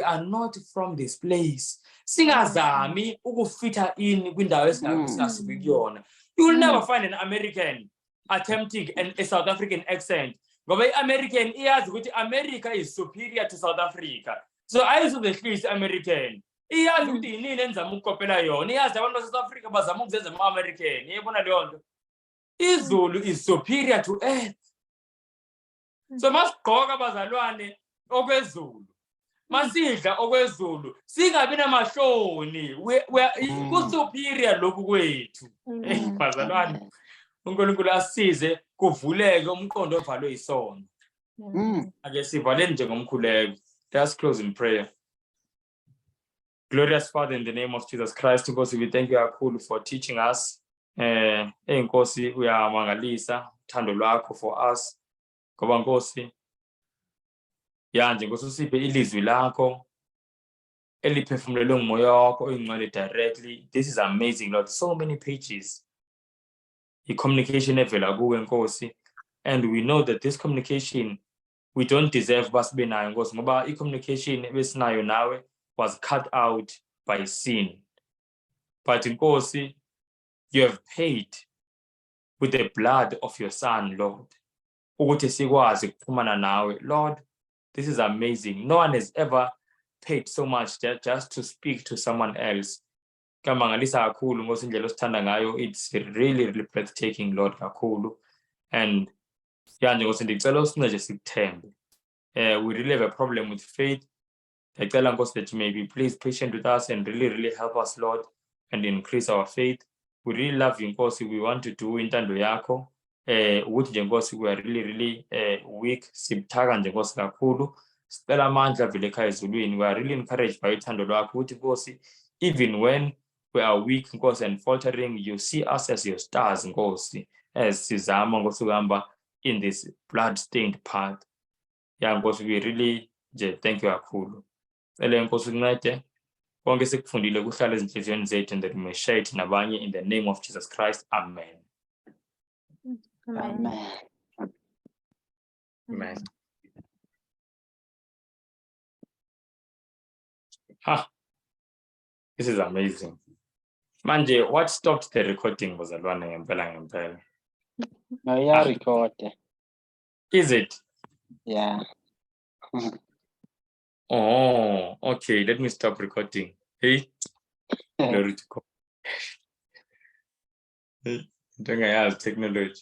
are not from this place. Singazami ukufita in kwindawo esingasuki kuyona. You will never find an American attempting a South African accent. Ngoba i-American iyazi ukuthi America is superior to South Africa. So ayizozehlisa American. Iyazi ukuthi yinini enzama ukukopela yona. Iyazi abantu base-South Africa bazama ukuzenza ama-American. Yebona leyo nto. IZulu is superior to earth. So masigqoka bazalwane okwezulu. Masidla okwezulu. Singabi namahloni. Ku-superior lokhu kwethu. Bazalwane. uNkulunkulu asize kuvuleke umqondo ovalwe isono. Ake sivaleni njengomkhuleko. Let's close in prayer. Glorious Father, in the name of Jesus Christ, Nkosi, we thank you kakhulu for teaching us. Nkosi uyamangalisa uthando lwakho for us. Ngoba Nkosi yanje Nkosi usiphe ilizwi lakho eliphefumulelwe ngumoya wakho oyingcwele directly. This is amazing, Lord. So many pages. I-communication evela kuwe Nkosi, and we know that this communication we don't deserve basibe nayo Nkosi, ngoba i-communication ebesinayo nawe was cut out by sin. But Nkosi, you have paid with the blood of your son, Lord, ukuthi sikwazi ukuxhumana nawe. Lord, this is amazing. No one has ever paid so much just to speak to someone else. Kamangalisa kakhulu Nkosi indlela osithanda ngayo. It's really breathtaking, Lord, kakhulu. And yanje Nkosi ndicela usincede sikuthembe. We really have a problem with faith. Ndicela Nkosi that you may be please patient with us and really help us, Lord, and increase our faith. We really love you Nkosi. We want to do intando yakho. Ukuthi nje Nkosi we are really weak. Sibthaka nje Nkosi kakhulu. Sicela amandla vele ekhaya ezulwini. We are really encouraged by uthando lwakho ukuthi Nkosi, even when we are weak Nkosi and faltering, you see us as your stars Nkosi, as sizama Nkosi ukuhamba in this blood-stained path. Yeah Nkosi, we really thank you kakhulu. Cela Nkosi uncede konke sikufundile kuhlala ezinhliziyweni zethu, and that we may share it nabanye in the name of Jesus Christ. Amen. Amen. Amen. This is amazing. Manje, what stopped the recording bazalwane ngempela? No, yeah, record. Is it? Yeah. Oh, okay. Let me stop recording. Hey, glory to God. Hey, don't I have technology?